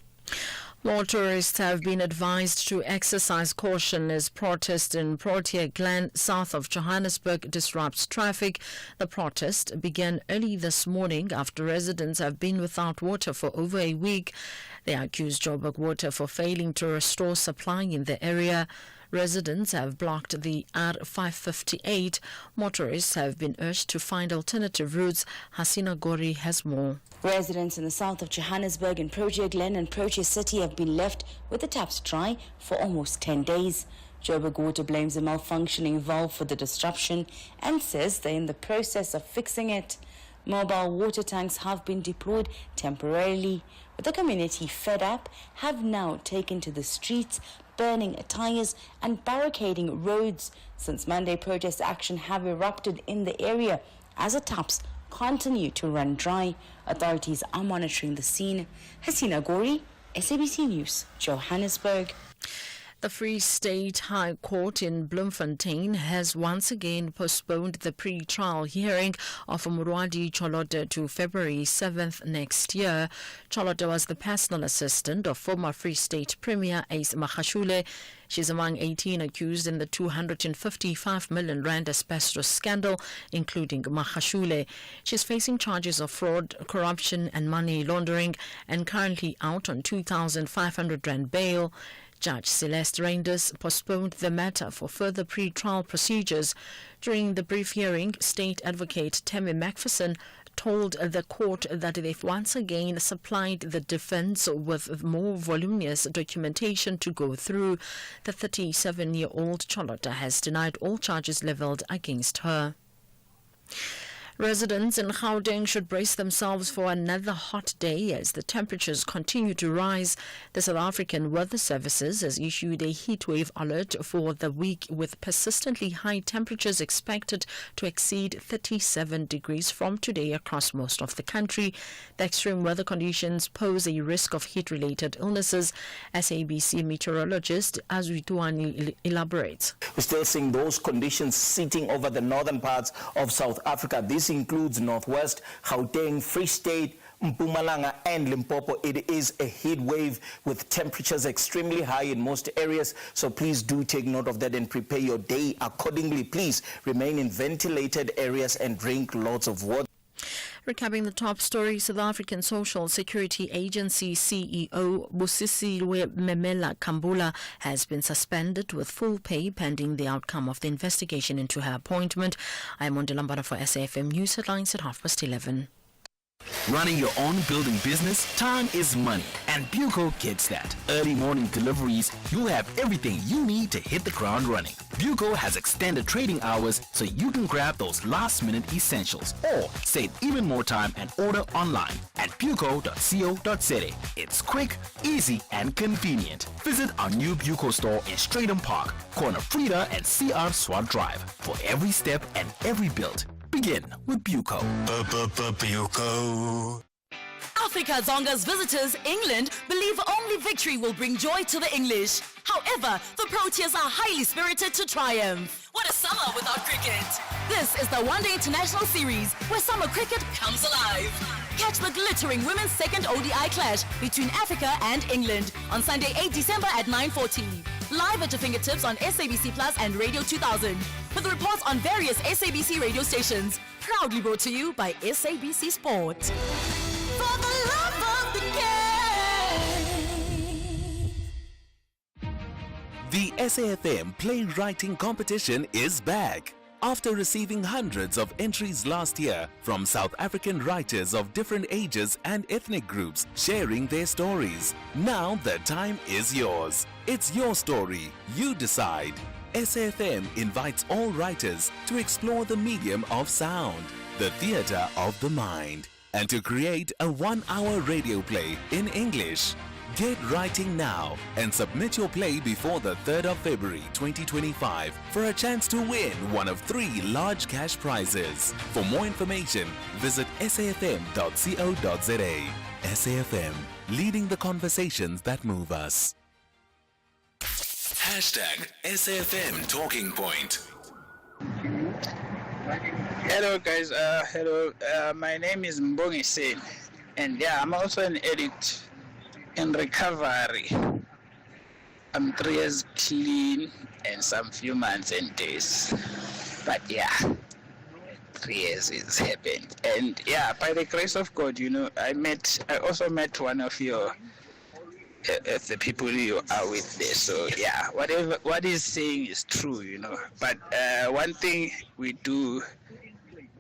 Motorists have been advised to exercise caution as protest in Protea Glen, south of Johannesburg, disrupts traffic. The protest began early this morning after residents have been without water for over a week. They accused Joburg Water for failing to restore supply in the area. Residents have blocked the R558. Motorists have been urged to find alternative routes. Hasina Gori has more. Residents in the south of Johannesburg and Protea Glen and Protea City have been left with the taps dry for almost 10 days. Joburg Water blames a malfunctioning valve for the disruption and says they're in the process of fixing it. Mobile water tanks have been deployed temporarily, but the community, fed up, have now taken to the streets, burning tires and barricading roads. Since Monday, protest action have erupted in the area as the taps continue to run dry. Authorities are monitoring the scene. Hasina Gori, SABC News, Johannesburg. The Free State High Court in Bloemfontein has once again postponed the pre-trial hearing of Murwadi Cholota to February 7th next year. Cholota was the personal assistant of former Free State Premier Ace Magashule. She's among 18 accused in the 255 million rand asbestos scandal, including Magashule. She's facing charges of fraud, corruption and money laundering and currently out on 2,500 rand bail. Judge Celeste Reinders postponed the matter for further pre-trial procedures. During the brief hearing, State Advocate Tammy Macpherson told the court that they've once again supplied the defense with more voluminous documentation to go through. The 37-year-old Cholota has denied all charges leveled against her. Residents in Gauteng should brace themselves for another hot day as the temperatures continue to rise. The South African Weather Services has issued a heatwave alert for the week, with persistently high temperatures expected to exceed 37 degrees from today across most of the country. The extreme weather conditions pose a risk of heat-related illnesses, as ABC meteorologist Azwituani elaborates. We're still seeing those conditions sitting over the northern parts of South Africa. This includes Northwest, Gauteng, Free State, Mpumalanga and Limpopo. It is a heat wave with temperatures extremely high in most areas, so please do take note of that and prepare your day accordingly. Please remain in ventilated areas and drink lots of water. Recapping the top story, South African Social Security Agency CEO Busisiwe Memela Kambula has been suspended with full pay pending the outcome of the investigation into her appointment. I am Ondilambara for SAFM News Headlines at 11:30. Running your own building business? Time is money, and Buco gets that. Early morning deliveries, you'll have everything you need to hit the ground running. Buco has extended trading hours so you can grab those last-minute essentials or save even more time and order online at buco.co.za. It's quick, easy, and convenient. Visit our new Buco store in Stratham Park, corner Frida and CR Swat Drive for every step and every build. Begin with Buco. Buco. Africa Zonga's visitors, England, believe only victory will bring joy to the English. However, the Proteas are highly spirited to triumph. What a summer without cricket! This is the One Day International Series, where summer cricket comes alive. Catch the glittering women's second ODI clash between Africa and England on Sunday, 8 December at 9:40. Live at your fingertips on SABC Plus and Radio 2000. With reports on various SABC radio stations. Proudly brought to you by SABC Sport. For the love of the game. The SAFM Playwriting Competition is back. After receiving hundreds of entries last year from South African writers of different ages and ethnic groups sharing their stories, now the time is yours. It's your story. You decide. SAFM invites all writers to explore the medium of sound, the theater of the mind, and to create a 1-hour radio play in English. Get writing now and submit your play before the 3rd of February 2025 for a chance to win one of 3 large cash prizes. For more information, visit safm.co.za. SAFM, leading the conversations that move us. #SAFM Talking Point. Hello guys, hello. My name is Mbongi Sen, and yeah, I'm also an addict in recovery. I'm 3 years clean and some few months and days, but yeah, 3 years has happened. And yeah, by the grace of God, you know, I also met one of your the people you are with there. So yeah, what he's saying is true, you know. But one thing we do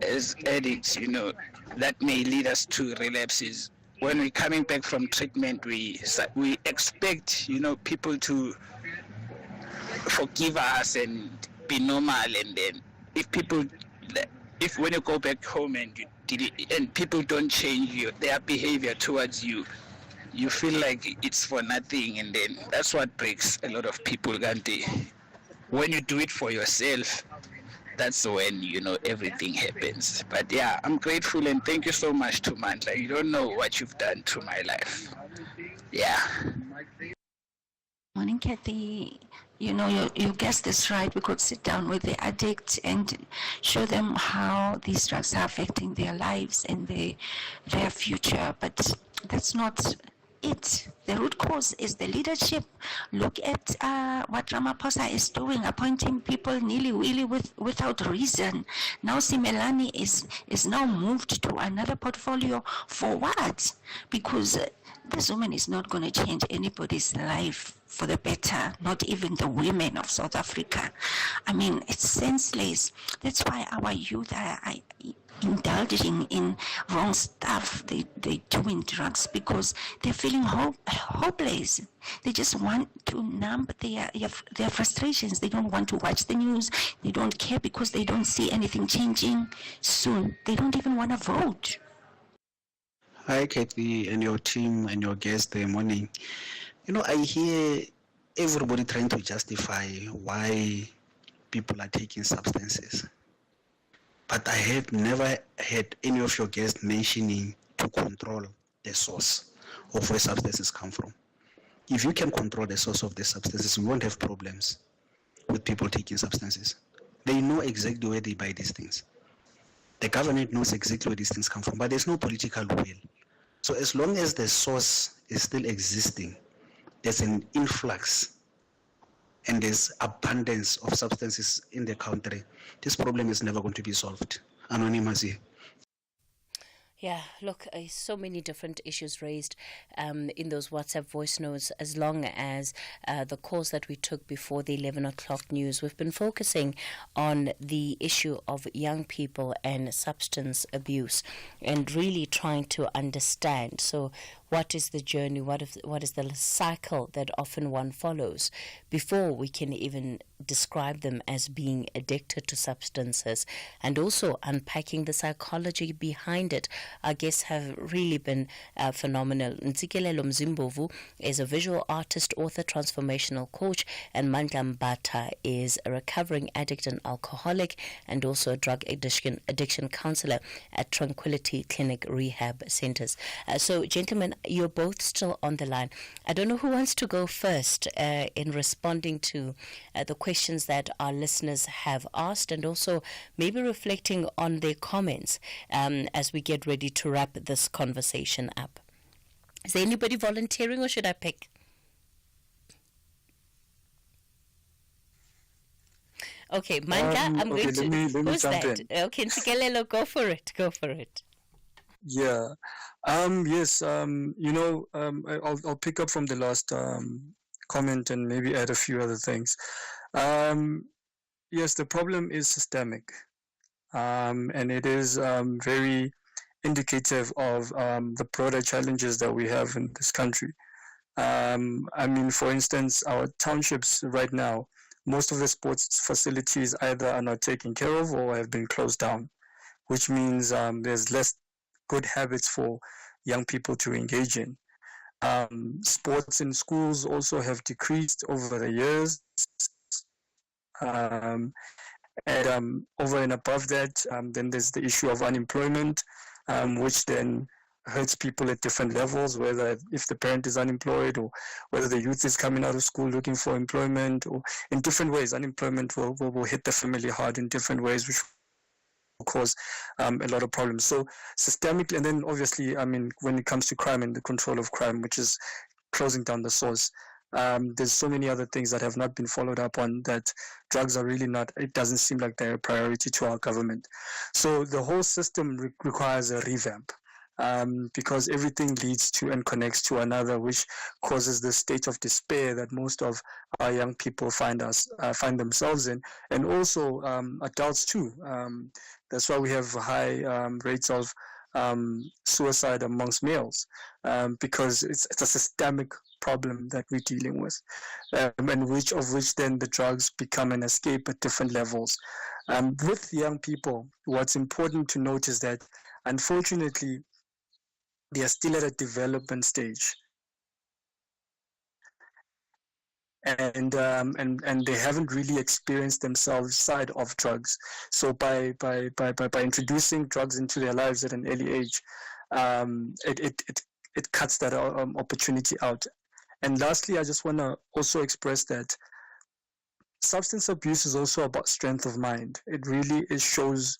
as addicts, you know, that may lead us to relapses. When we're coming back from treatment, we expect, you know, people to forgive us and be normal. And then if when you go back home and people don't change their behavior towards you, you feel like it's for nothing, and then that's what breaks a lot of people, Gandhi. When you do it for yourself, that's when, you know, everything happens. But yeah, I'm grateful and thank you so much to Mandla. You don't know what you've done to my life. Yeah. Morning, Cathy. You know, you guessed this right. We could sit down with the addict and show them how these drugs are affecting their lives and their future. But that's not it. The root cause is the leadership. Look at what Ramaphosa is doing, appointing people nilly-willy without reason. Now Simelane is now moved to another portfolio. For what? Because this woman is not going to change anybody's life for the better, not even the women of South Africa. I mean, it's senseless. That's why our youth are indulging in wrong stuff. They're doing drugs because they're feeling hopeless. They just want to numb their frustrations. They don't want to watch the news. They don't care because they don't see anything changing soon. They don't even want to vote. Hi, Cathy, and your team and your guest this morning. You know, I hear everybody trying to justify why people are taking substances. But I have never heard any of your guests mentioning to control the source of where substances come from. If you can control the source of the substances, we won't have problems with people taking substances. They know exactly where they buy these things. The government knows exactly where these things come from, but there's no political will. So as long as the source is still existing, there's an influx and there's abundance of substances in the country, this problem is never going to be solved. Anonymous here. Yeah, look, so many different issues raised in those WhatsApp voice notes. As long as the calls that we took before the 11 o'clock news, we've been focusing on the issue of young people and substance abuse and really trying to understand. So what is the journey, what is the cycle that often one follows before we can even describe them as being addicted to substances, and also unpacking the psychology behind it. Our guests have really been phenomenal. Ntsikelelo Mzimbovu is a visual artist, author, transformational coach, and Mandla Mbata is a recovering addict and alcoholic and also a drug addiction counselor at Tranquility Clinic Rehab Centers. So, gentlemen, you're both still on the line. I don't know who wants to go first in responding to the questions that our listeners have asked, and also maybe reflecting on their comments as we get ready to wrap this conversation up. Is there anybody volunteering, or should I pick? Okay, Manda, I'm going to... Let me who's jump that? in. Okay, Ntsikelelo, go for it. Yeah. Yes. I'll pick up from the last comment and maybe add a few other things. Yes, the problem is systemic, and it is very indicative of the broader challenges that we have in this country. I mean, for instance, our townships right now, most of the sports facilities either are not taken care of or have been closed down, which means there's less good habits for young people to engage in. Sports in schools also have decreased over the years. And over and above that, then there's the issue of unemployment, which then hurts people at different levels, whether if the parent is unemployed or whether the youth is coming out of school looking for employment, or in different ways. Unemployment will hit the family hard in different ways, which cause a lot of problems. So systemically, and then obviously, I mean, when it comes to crime and the control of crime, which is closing down the source, there's so many other things that have not been followed up on, that drugs are really not, it doesn't seem like they're a priority to our government. So the whole system requires a revamp. Because everything leads to and connects to another, which causes the state of despair that most of our young people find themselves in, and also adults too. That's why we have high rates of suicide amongst males, because it's a systemic problem that we're dealing with, and which then the drugs become an escape at different levels. With young people, what's important to note is that, unfortunately, they are still at a development stage, and they haven't really experienced themselves side of drugs. So by introducing drugs into their lives at an early age, it cuts that opportunity out. And lastly, I just want to also express that substance abuse is also about strength of mind. It really shows,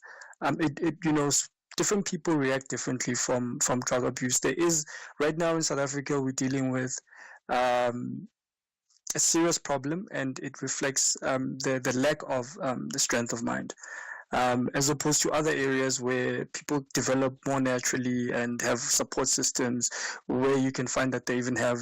different people react differently from drug abuse. There is, right now in South Africa, we're dealing with a serious problem, and it reflects the lack of the strength of mind. As opposed to other areas where people develop more naturally and have support systems, where you can find that they even have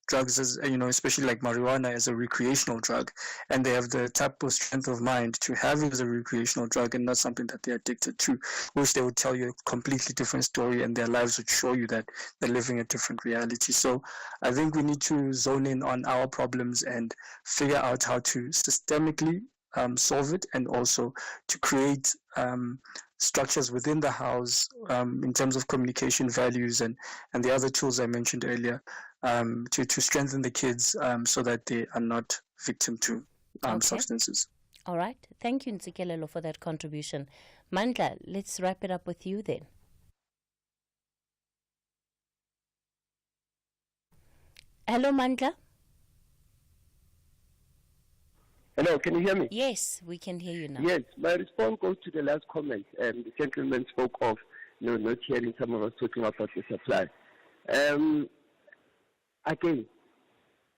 drugs, as especially like marijuana, as a recreational drug, and they have the type of strength of mind to have it as a recreational drug and not something that they're addicted to, which they would tell you a completely different story, and their lives would show you that they're living a different reality. So I think we need to zone in on our problems and figure out how to systemically solve it, and also to create structures within the house in terms of communication, values, and the other tools I mentioned earlier, to strengthen the kids so that they are not victim to substances. All right. Thank you, Ntsikelelo, for that contribution. Mandla, let's wrap it up with you then. Hello, Mandla. Hello, can you hear me? Yes, we can hear you now. Yes, my response goes to the last comment. The gentleman spoke of not hearing some of us talking about the supply. Again,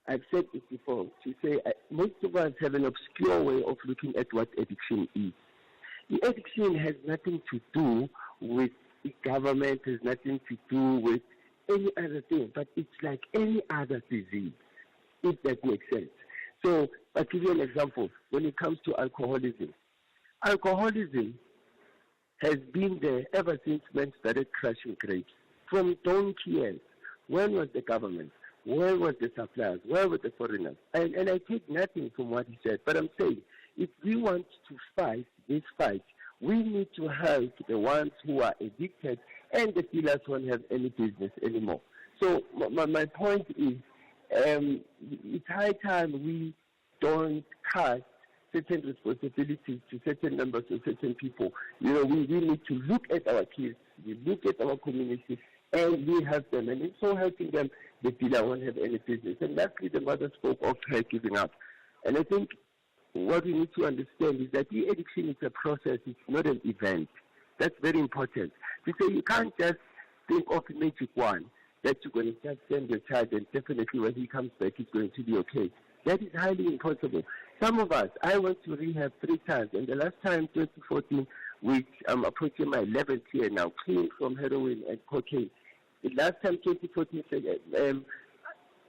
I've said this before, to say most of us have an obscure way of looking at what addiction is. The addiction has nothing to do with the government, has nothing to do with any other thing, but it's like any other disease, if that makes sense. So I'll give you an example. When it comes to alcoholism has been there ever since men started crushing grapes. From donkey years, when was the government? Where was the suppliers? Where were the foreigners? And I take nothing from what he said, but I'm saying, if we want to fight this fight, we need to help the ones who are addicted, and the dealers won't have any business anymore. So my point is, it's high time we don't cast certain responsibilities to certain members of certain people. We need to look at our kids, we look at our community, and we help them. And in so helping them, the dealer won't have any business. And lastly, the mother spoke of her giving up. And I think what we need to understand is that the addiction is a process, it's not an event. That's very important. Because you can't just think of magic one, that you're going to just send your child and definitely when he comes back, he's going to be okay. That is highly impossible. Some of us, I went to rehab 3 times, and the last time, 2014, which I'm approaching my 11th year now, clean from heroin and cocaine. The last time, 2014,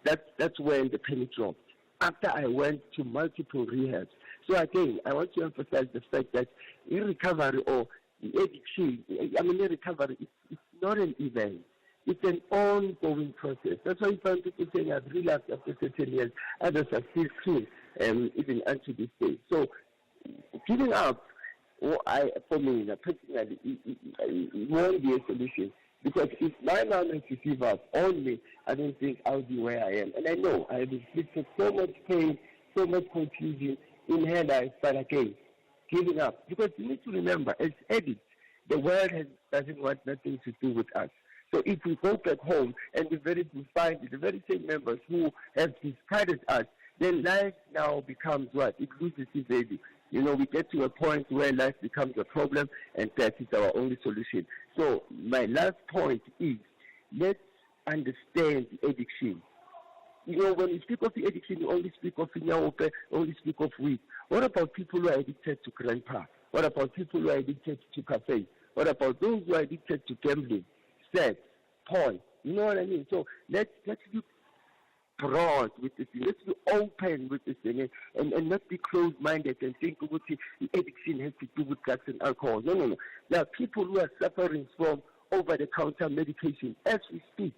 that's when the penny dropped. After I went to multiple rehabs. So again, I want to emphasize the fact that in recovery or the addiction, in recovery, it's not an event. It's an ongoing process. That's why you find people saying, I've relapsed after 13 years. Others are still clean, even unto this day. So giving up, for me, personally, it won't be a solution. Because if my mom has to give up on me, I don't think I'll be where I am. And I know I have inflicted so much pain, so much confusion in her life, but again, giving up. Because you need to remember, as addicts, the world doesn't want nothing to do with us. So if we go back home and we find the very same members who have discarded us, then life now becomes what? It loses its value. We get to a point where life becomes a problem, and that is our only solution. So my last point is, let's understand the addiction. When you speak of the addiction, you only speak of inyaope, only speak of weed. What about people who are addicted to grandpa? What about people who are addicted to cafe? What about those who are addicted to gambling, sex, porn? You know what I mean? So let's be broad with this thing. Let's be open with this thing and not be closed-minded and think the addiction has to do with drugs and alcohol. No. There are people who are suffering from over-the-counter medication as we speak.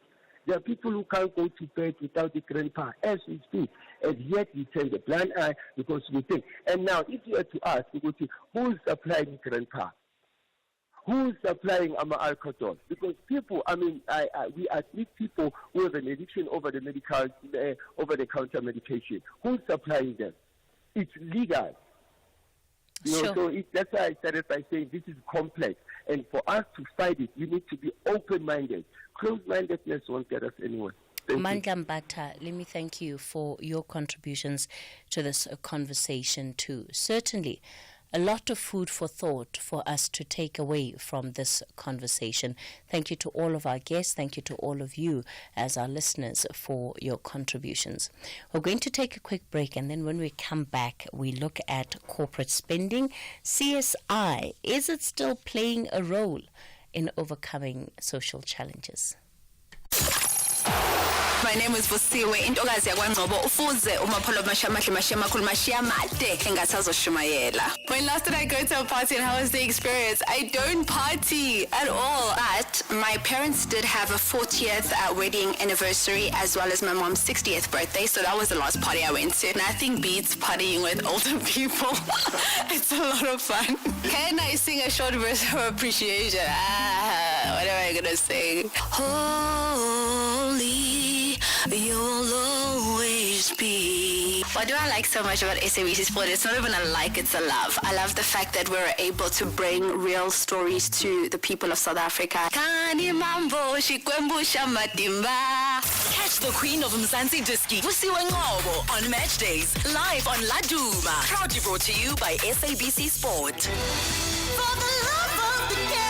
There are people who can't go to bed without the grandpa as we speak. And yet we turn the blind eye because we think. And now if you were to ask, who's supplying grandpa? Who's supplying alcohol? Because people, we admit people who have an addiction over the counter medication. Who's supplying them? It's legal. Sure. So that's why I started by saying this is complex. And for us to fight it, we need to be open-minded. Closed-mindedness won't get us anywhere. Mandla Mbata, let me thank you for your contributions to this conversation too. Certainly, a lot of food for thought for us to take away from this conversation. Thank you to all of our guests. Thank you to all of you as our listeners for your contributions. We're going to take a quick break, and then when we come back, we look at corporate spending. CSI, is it still playing a role in overcoming social challenges? My name is Vusiwe intokazi yakwaNgcobo ufuze umapholo amahle mashiya made engasazoshumayela. When last did I go to a party and how was the experience? I don't party at all. But my parents did have a 40th wedding anniversary as well as my mom's 60th birthday, so that was the last party I went to. Nothing beats partying with older people. It's a lot of fun. Can I sing a short verse of appreciation? What am I gonna sing? Holy, you'll always be. What do I like so much about SABC Sport? It's not even a like, it's a love. I love the fact that we're able to bring real stories to the people of South Africa. Catch the Queen of Mzansi Diski, Vusiwe Ngcobo, on match days, live on Laduma. Proudly brought to you by SABC Sport. For the love of the game.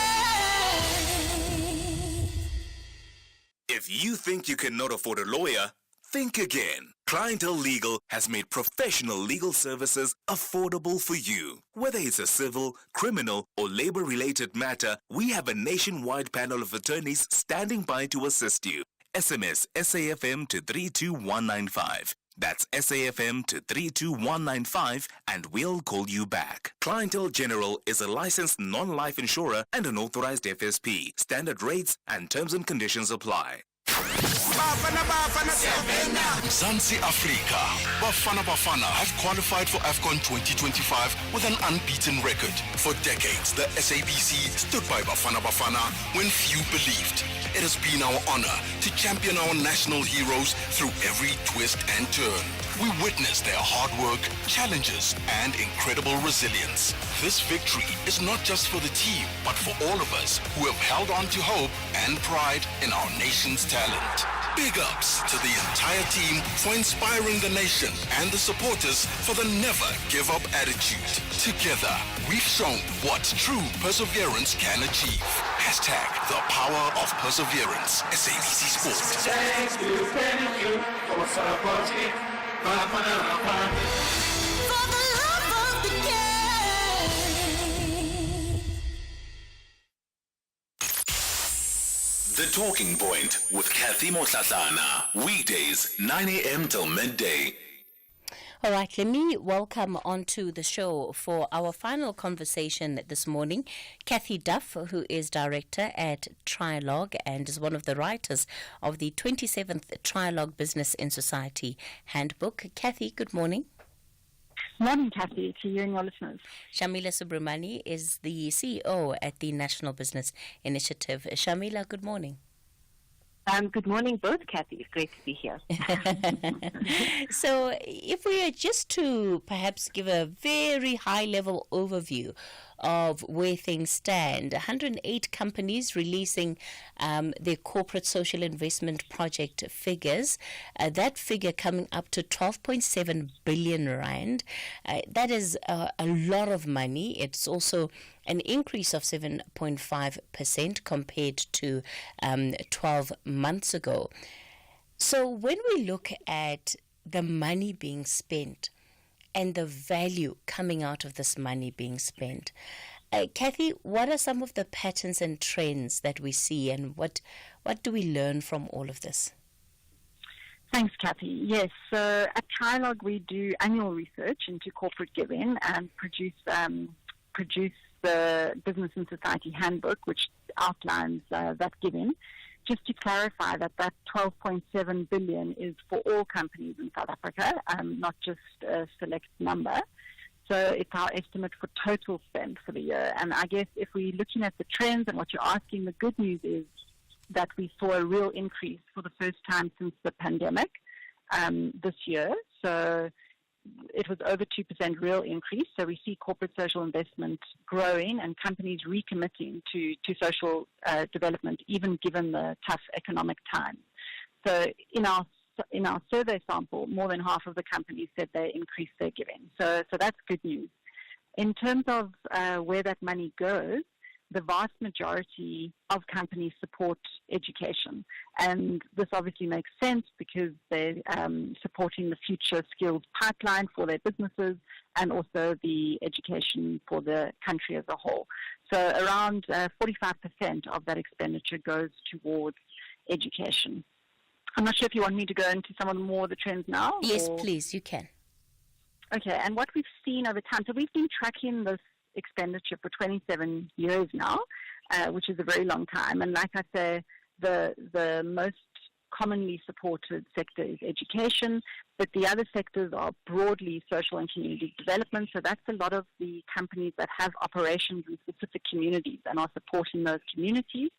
If you think you cannot afford a lawyer, think again. Clientele Legal has made professional legal services affordable for you. Whether it's a civil, criminal, or labor-related matter, we have a nationwide panel of attorneys standing by to assist you. SMS SAFM to 32195. That's SAFM to 32195 and we'll call you back. Clientele General is a licensed non-life insurer and an authorized FSP. Standard rates and terms and conditions apply. Mzansi Africa. Bafana Bafana have qualified for AFCON 2025 with an unbeaten record. For decades, the SABC stood by Bafana Bafana when few believed. It has been our honor to champion our national heroes through every twist and turn. We witnessed their hard work, challenges, and incredible resilience. This victory is not just for the team, but for all of us who have held on to hope and pride in our nation's talent. Big ups to the entire team for inspiring the nation and the supporters for the never give up attitude. Together, we've shown what true perseverance can achieve. Hashtag the power of perseverance. SABC Sport. Thank you for supporting Bafana Bafana. For the love of the game. The Talking Point with Cathy Mohlahlana. Weekdays, 9 a.m. till midday. All right, let me welcome onto the show for our final conversation this morning, Cathy Duff, who is director at Trialogue and is one of the writers of the 27th Trialogue Business in Society Handbook. Cathy, good morning. Morning, Cathy, to you and your listeners. Shamila Subramani is the CEO at the National Business Initiative. Shamila, good morning. Good morning, both, Cathy. It's great to be here. So, if we are just to perhaps give a very high-level overview of where things stand, 108 companies releasing their corporate social investment project figures. That figure coming up to 12.7 billion rand. That is a lot of money. It's also an increase of 7.5% compared to 12 months ago. So when we look at the money being spent and the value coming out of this money being spent, Cathy, what are some of the patterns and trends that we see, and what do we learn from all of this? Thanks, Cathy. Yes, so at Trialogue we do annual research into corporate giving and produce the Business and Society Handbook, which outlines that giving. Just to clarify that 12.7 billion is for all companies in South Africa, not just a select number. So it's our estimate for total spend for the year. And I guess if we're looking at the trends and what you're asking, the good news is that we saw a real increase for the first time since the pandemic this year. So it was over 2% real increase. So we see corporate social investment growing and companies recommitting to social development, even given the tough economic times. So in our survey sample, more than half of the companies said they increased their giving. So that's good news. In terms of where that money goes, the vast majority of companies support education. And this obviously makes sense because they're supporting the future skills pipeline for their businesses and also the education for the country as a whole. So around 45% of that expenditure goes towards education. I'm not sure if you want me to go into some of the trends now. Yes, please, you can. Okay, and what we've seen over time, so we've been tracking this expenditure for 27 years now, which is a very long time. And like I say, the most commonly supported sector is education, but the other sectors are broadly social and community development. So that's a lot of the companies that have operations in specific communities and are supporting those communities.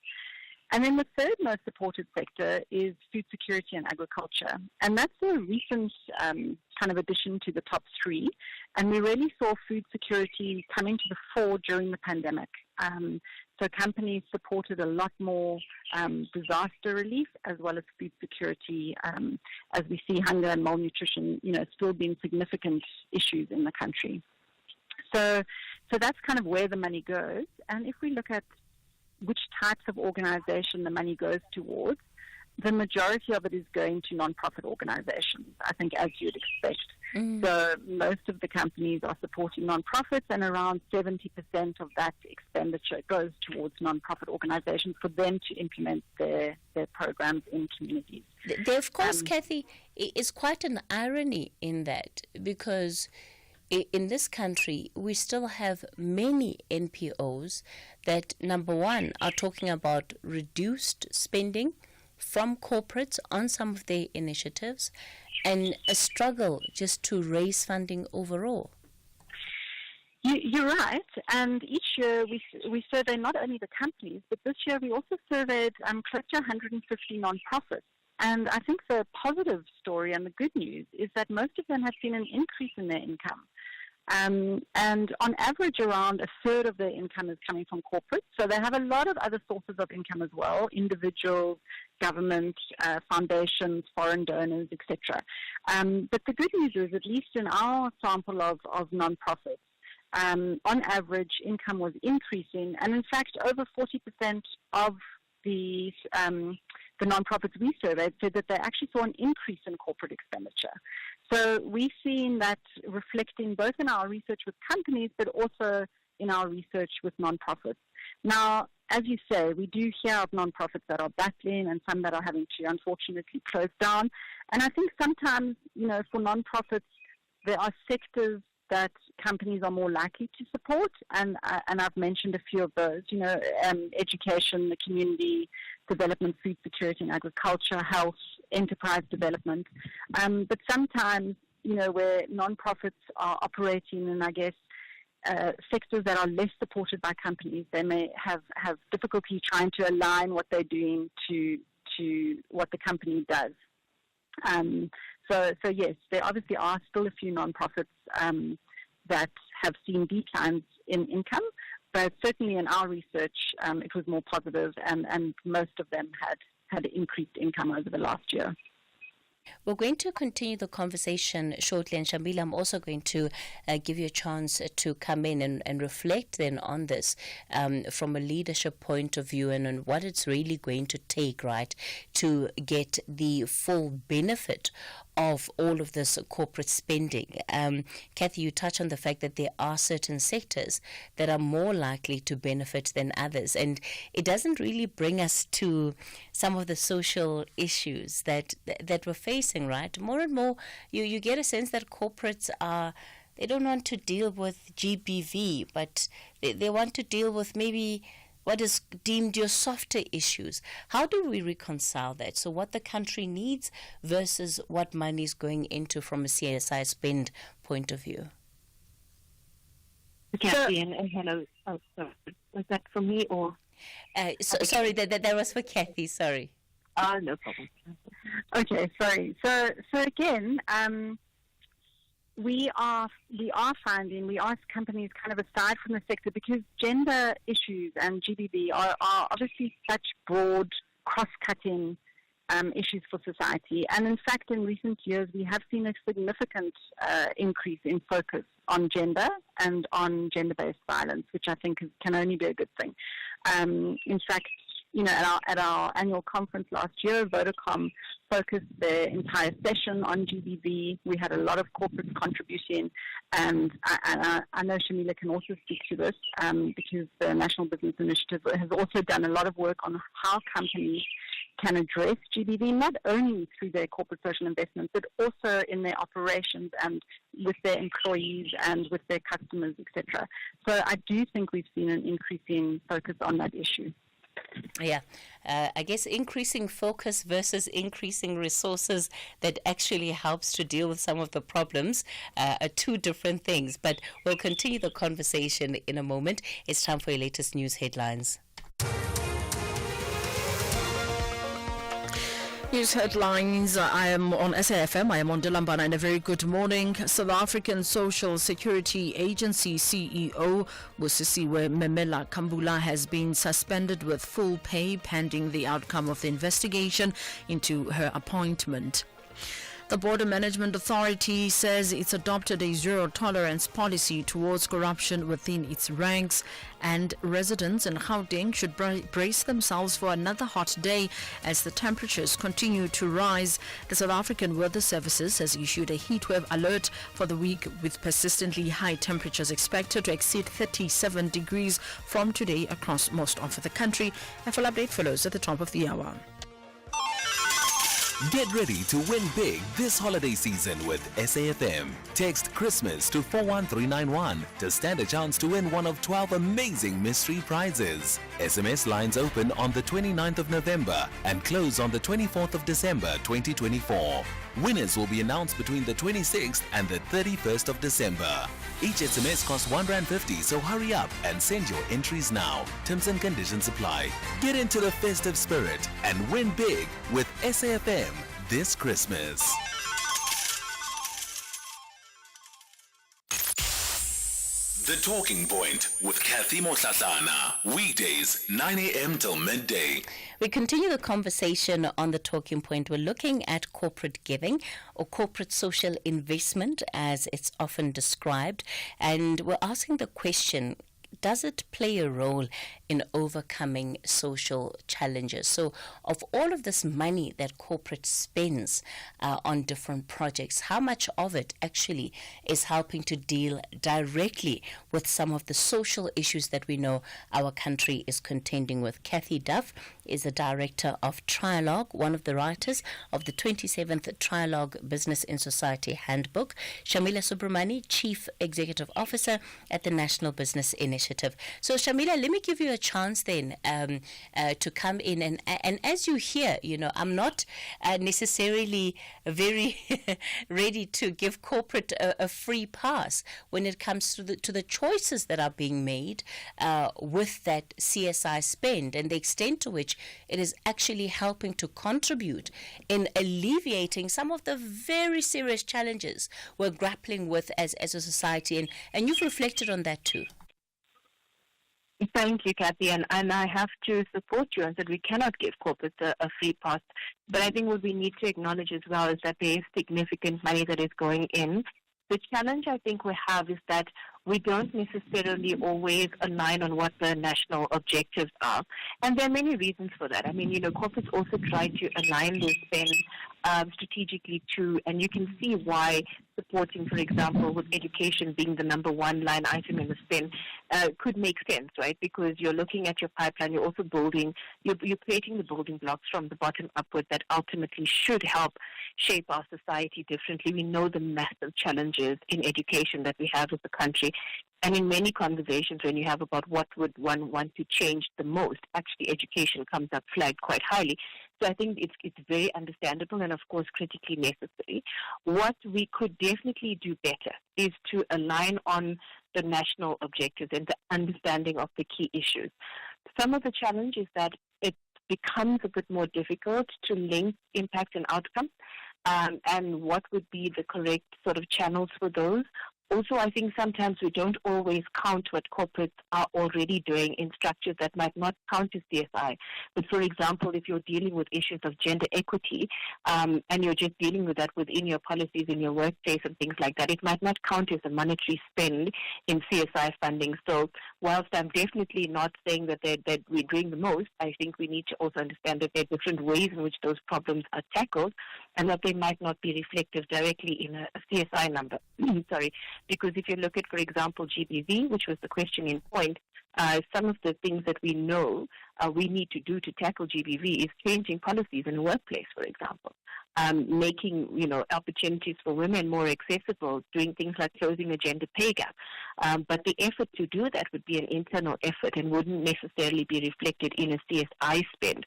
And then the third most supported sector is food security and agriculture. And that's a recent kind of addition to the top three. And we really saw food security come into the fore during the pandemic. So companies supported a lot more disaster relief as well as food security, as we see hunger and malnutrition, still being significant issues in the country. So that's kind of where the money goes. And if we look at which types of organization the money goes towards, the majority of it is going to non-profit organizations, I think, as you'd expect. So most of the companies are supporting non-profits, and around 70% of that expenditure goes towards non-profit organizations for them to implement their programs in communities. There, of course, Cathy, is quite an irony in that, because in this country, we still have many NPOs that, number one, are talking about reduced spending from corporates on some of their initiatives and a struggle just to raise funding overall. You're right, and each year we survey not only the companies, but this year we also surveyed close to 150 non-profits. And I think the positive story and the good news is that most of them have seen an increase in their income. And on average, around a third of their income is coming from corporates. So they have a lot of other sources of income as well: individuals, government, foundations, foreign donors, etc. But the good news is, at least in our sample of nonprofits, on average, income was increasing, and in fact, over 40% of the nonprofits we surveyed said that they actually saw an increase in corporate expenditure. So we've seen that reflecting both in our research with companies, but also in our research with nonprofits. Now, as you say, we do hear of nonprofits that are battling and some that are having to, unfortunately, close down. And I think sometimes, for nonprofits, there are sectors that companies are more likely to support, and I've mentioned a few of those, education, the community development, food security and agriculture, health, enterprise development. But sometimes, where nonprofits are operating in, I guess, sectors that are less supported by companies, they may have difficulty trying to align what they're doing to what the company does. So yes, there obviously are still a few nonprofits that have seen declines in income, but certainly in our research, it was more positive, and most of them had increased income over the last year. We're going to continue the conversation shortly, and Shambila, I'm also going to give you a chance to come in and reflect then on this from a leadership point of view, and on what it's really going to take, right, to get the full benefit of all of this corporate spending. Cathy, you touch on the fact that there are certain sectors that are more likely to benefit than others, and it doesn't really bring us to some of the social issues that we're facing, right? More and more, you get a sense that corporates they don't want to deal with GBV, but they want to deal with maybe what is deemed your softer issues. How do we reconcile that? So what the country needs versus what money is going into from a CSI spend point of view. Cathy, and hello. Oh, sorry. Was that for me or? Sorry, that was for Cathy. Sorry. No problem. Okay, sorry. So again, we are finding, we ask companies kind of aside from the sector, because gender issues and GBV are obviously such broad, cross-cutting issues for society. And in fact, in recent years, we have seen a significant increase in focus on gender and on gender-based violence, which I think can only be a good thing. In fact, at our annual conference last year, Vodacom focused their entire session on GBV. We had a lot of corporates contributing, and I know Shamila can also speak to this because the National Business Initiative has also done a lot of work on how companies can address GBV, not only through their corporate social investment, but also in their operations and with their employees and with their customers, etc. So I do think we've seen an increasing focus on that issue. Yeah, I guess increasing focus versus increasing resources that actually helps to deal with some of the problems are two different things. But we'll continue the conversation in a moment. It's time for your latest news headlines. News headlines. I am on SAFM. I am on Lambana, and a very good morning. South African Social Security Agency CEO Busisiwe Memela Kambula has been suspended with full pay pending the outcome of the investigation into her appointment. The Border Management Authority says it's adopted a zero-tolerance policy towards corruption within its ranks, and residents in Gauteng should brace themselves for another hot day as the temperatures continue to rise. The South African Weather Services has issued a heatwave alert for the week, with persistently high temperatures expected to exceed 37 degrees from today across most of the country. A full update follows at the top of the hour. Get ready to win big this holiday season with SAFM. Text Christmas to 41391 to stand a chance to win one of 12 amazing mystery prizes. SMS lines open on the 29th of November and close on the 24th of December 2024. Winners will be announced between the 26th and the 31st of December. Each SMS costs R1.50, so hurry up and send your entries now. Terms and conditions apply. Get into the festive spirit and win big with SAFM this Christmas. The Talking Point with Cathy Mohlahlana. Weekdays, 9 a.m. till midday. We continue the conversation on the Talking Point. We're looking at corporate giving, or corporate social investment as it's often described. And we're asking the question, does it play a role in overcoming social challenges? So of all of this money that corporate spends on different projects, how much of it actually is helping to deal directly with some of the social issues that we know our country is contending with? Cathy Duff is the director of Trialogue, one of the writers of the 27th Trialogue Business in Society Handbook. Shamila Subramani, Chief Executive Officer at the National Business Initiative. So Shamila, let me give you a chance then to come in, and as you hear, I'm not necessarily very ready to give corporate a free pass when it comes to the choices that are being made with that CSI spend and the extent to which it is actually helping to contribute in alleviating some of the very serious challenges we're grappling with as a society, and you've reflected on that too. Thank you, Cathy, and I have to support you and said we cannot give corporates a free pass. But I think what we need to acknowledge as well is that there is significant money that is going in. The challenge I think we have is that we don't necessarily always align on what the national objectives are. And there are many reasons for that. I mean, corporates also try to align their spend strategically too, and you can see why supporting, for example, with education being the number one line item in the spend could make sense, right? Because you're looking at your pipeline, you're also building, you're creating the building blocks from the bottom upward that ultimately should help shape our society differently. We know the massive challenges in education that we have as a country. And in many conversations, when you have about what would one want to change the most, actually education comes up flagged quite highly. So I think it's very understandable and, of course, critically necessary. What we could definitely do better is to align on the national objectives and the understanding of the key issues. Some of the challenge is that it becomes a bit more difficult to link impact and outcome, and what would be the correct sort of channels for those. Also, I think sometimes we don't always count what corporates are already doing in structures that might not count as CSI. But for example, if you're dealing with issues of gender equity and you're just dealing with that within your policies in your workplace and things like that, it might not count as a monetary spend in CSI funding. So whilst I'm definitely not saying that we're doing the most, I think we need to also understand that there are different ways in which those problems are tackled and that they might not be reflective directly in a CSI number. Sorry. Because if you look at, for example, GBV, which was the question in point, some of the things that we know we need to do to tackle GBV is changing policies in the workplace, for example, making opportunities for women more accessible, doing things like closing the gender pay gap. But the effort to do that would be an internal effort and wouldn't necessarily be reflected in a CSI spend.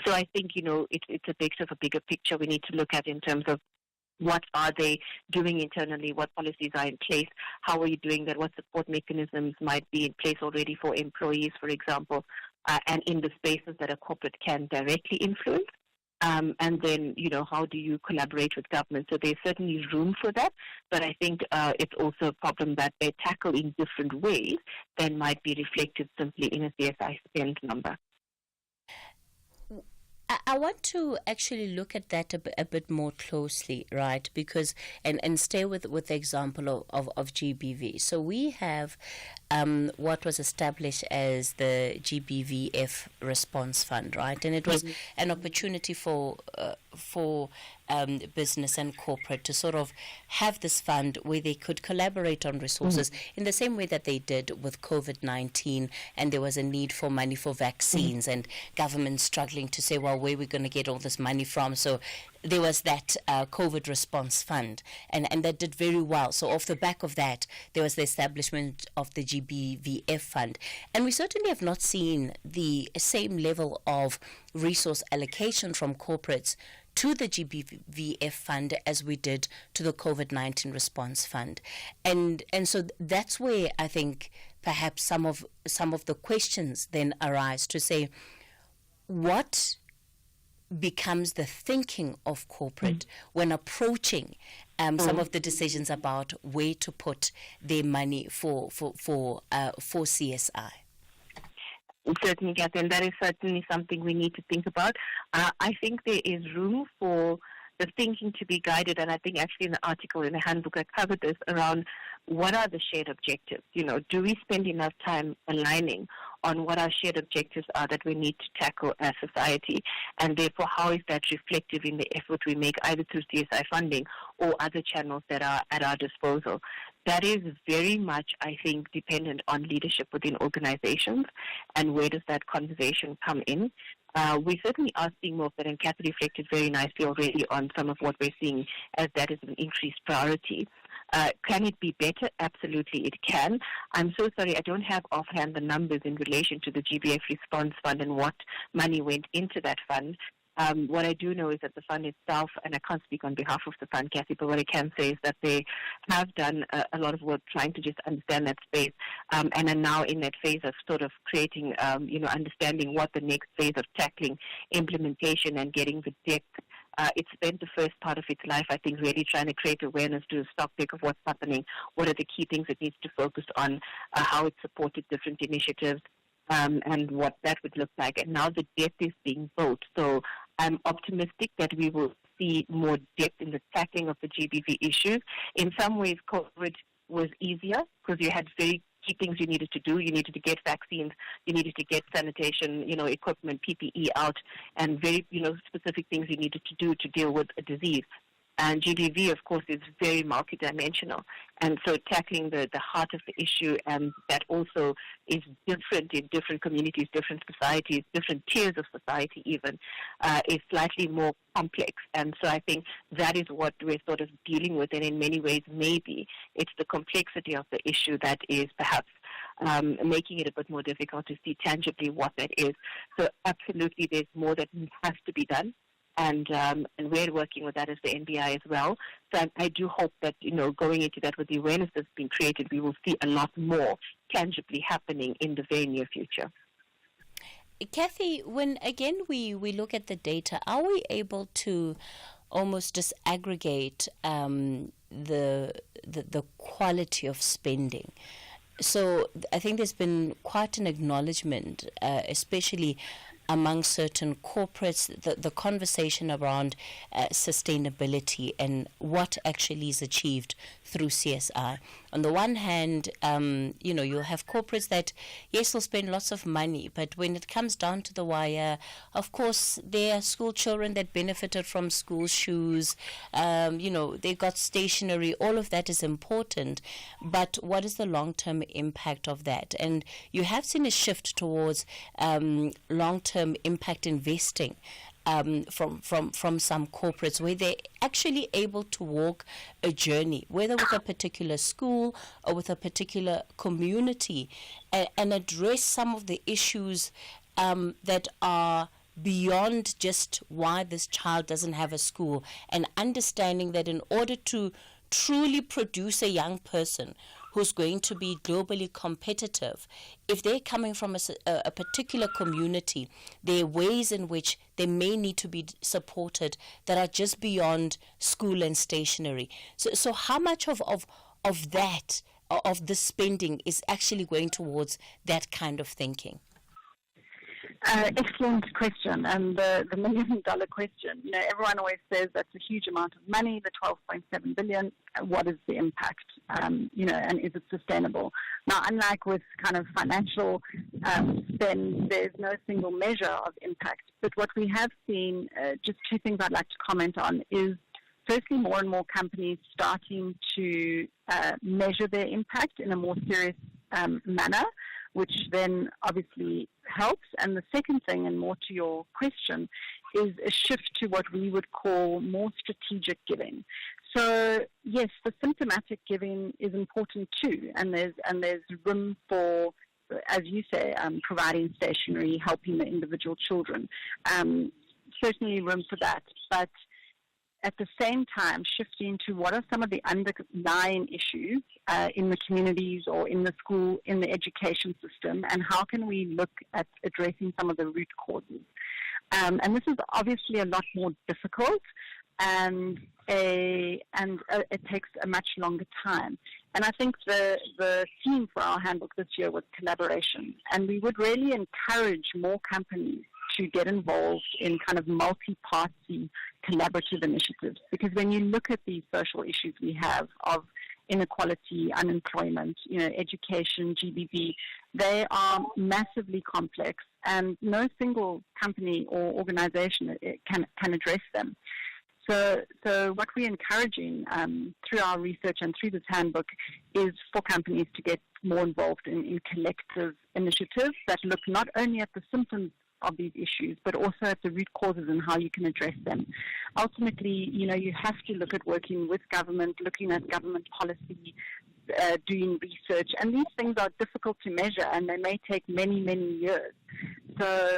So I think it's a bit of a bigger picture we need to look at in terms of what are they doing internally, what policies are in place, how are you doing that, what support mechanisms might be in place already for employees, for example, and in the spaces that a corporate can directly influence. And then, how do you collaborate with government? So there's certainly room for that, but I think it's also a problem that they tackle in different ways than might be reflected simply in a CSI spend number. I want to actually look at that a bit more closely, right? Because and stay with the example of GBV. So we have what was established as the GBVF Response Fund, right? And it was an opportunity for business and corporate to sort of have this fund where they could collaborate on resources in the same way that they did with COVID-19, and there was a need for money for vaccines and government struggling to say, well, where are we going to get all this money from? So there was that COVID response fund, and that did very well. So off the back of that, there was the establishment of the GBVF fund. And we certainly have not seen the same level of resource allocation from corporates to the GBVF fund as we did to the COVID-19 response fund. And so that's where I think perhaps some of the questions then arise to say, what becomes the thinking of corporate when approaching some of the decisions about where to put their money for CSI? Certainly, Cathy, and that is certainly something we need to think about. I think there is room for the thinking to be guided, and I think actually in the article in the handbook I covered this around what are the shared objectives. Do we spend enough time aligning on what our shared objectives are that we need to tackle as society, and therefore how is that reflective in the effort we make either through CSI funding or other channels that are at our disposal. That is very much, I think, dependent on leadership within organizations, and where does that conversation come in. We certainly are seeing more of that, and Cathy reflected very nicely already on some of what we're seeing as that is an increased priority. Can it be better? Absolutely, it can. I'm so sorry, I don't have offhand the numbers in relation to the GBF Response Fund and what money went into that fund. What I do know is that the fund itself, and I can't speak on behalf of the fund, Cathy, but what I can say is that they have done a lot of work trying to just understand that space, and are now in that phase of sort of creating, understanding what the next phase of tackling implementation and getting the depth. It spent the first part of its life, I think, really trying to create awareness, do a stock pick of what's happening, what are the key things it needs to focus on, how it supported different initiatives, and what that would look like. And now the depth is being built. So I'm optimistic that we will see more depth in the tackling of the GBV issues. In some ways, COVID was easier because you had very key things you needed to do. You needed to get vaccines, you needed to get sanitation, equipment, PPE out, and very, specific things you needed to do to deal with a disease. And GBV, of course, is very multidimensional. And so tackling the heart of the issue, and that also is different in different communities, different societies, different tiers of society even, is slightly more complex. And so I think that is what we're sort of dealing with. And in many ways, maybe it's the complexity of the issue that is perhaps making it a bit more difficult to see tangibly what that is. So absolutely, there's more that has to be done. And we're working with that as the NBI as well. So I do hope that, going into that with the awareness that's been created, we will see a lot more tangibly happening in the very near future. Cathy, when again we look at the data, are we able to almost disaggregate the quality of spending. So I think there's been quite an acknowledgement, especially among certain corporates, the conversation around sustainability and what actually is achieved through CSI. On the one hand, you'll have corporates that, yes, will spend lots of money, but when it comes down to the wire, of course, there are school children that benefited from school shoes, they've got stationery, all of that is important, but what is the long-term impact of that? And you have seen a shift towards long-term impact investing from some corporates, where they're actually able to walk a journey, whether with a particular school or with a particular community, and address some of the issues that are beyond just why this child doesn't have a school, and understanding that in order to truly produce a young person who's going to be globally competitive, if they're coming from a particular community, there are ways in which they may need to be supported that are just beyond school and stationery. So how much of that, of the spending, is actually going towards that kind of thinking? Excellent question, and the $1 million question. Everyone always says that's a huge amount of money, the 12.7 billion. What is the impact? And is it sustainable? Now, unlike with kind of financial spend, there's no single measure of impact. But what we have seen, just two things I'd like to comment on, is firstly, more and more companies starting to measure their impact in a more serious manner, which then obviously helps. And the second thing, and more to your question, is a shift to what we would call more strategic giving. So yes, the symptomatic giving is important too, and there's room for, as you say, providing stationery, helping the individual children. Certainly room for that, but at the same time, shifting to what are some of the underlying issues in the communities or in the school, in the education system, and how can we look at addressing some of the root causes. And this is obviously a lot more difficult, and it takes a much longer time. And I think the theme for our handbook this year was collaboration, and we would really encourage more companies to get involved in kind of multi-party collaborative initiatives. Because when you look at these social issues we have of inequality, unemployment, education, GBV, they are massively complex, and no single company or organization can address them. So what we're encouraging through our research and through this handbook is for companies to get more involved in collective initiatives that look not only at the symptoms of these issues, but also at the root causes and how you can address them. Ultimately, you have to look at working with government, looking at government policy, doing research, and these things are difficult to measure, and they may take many, many years. So,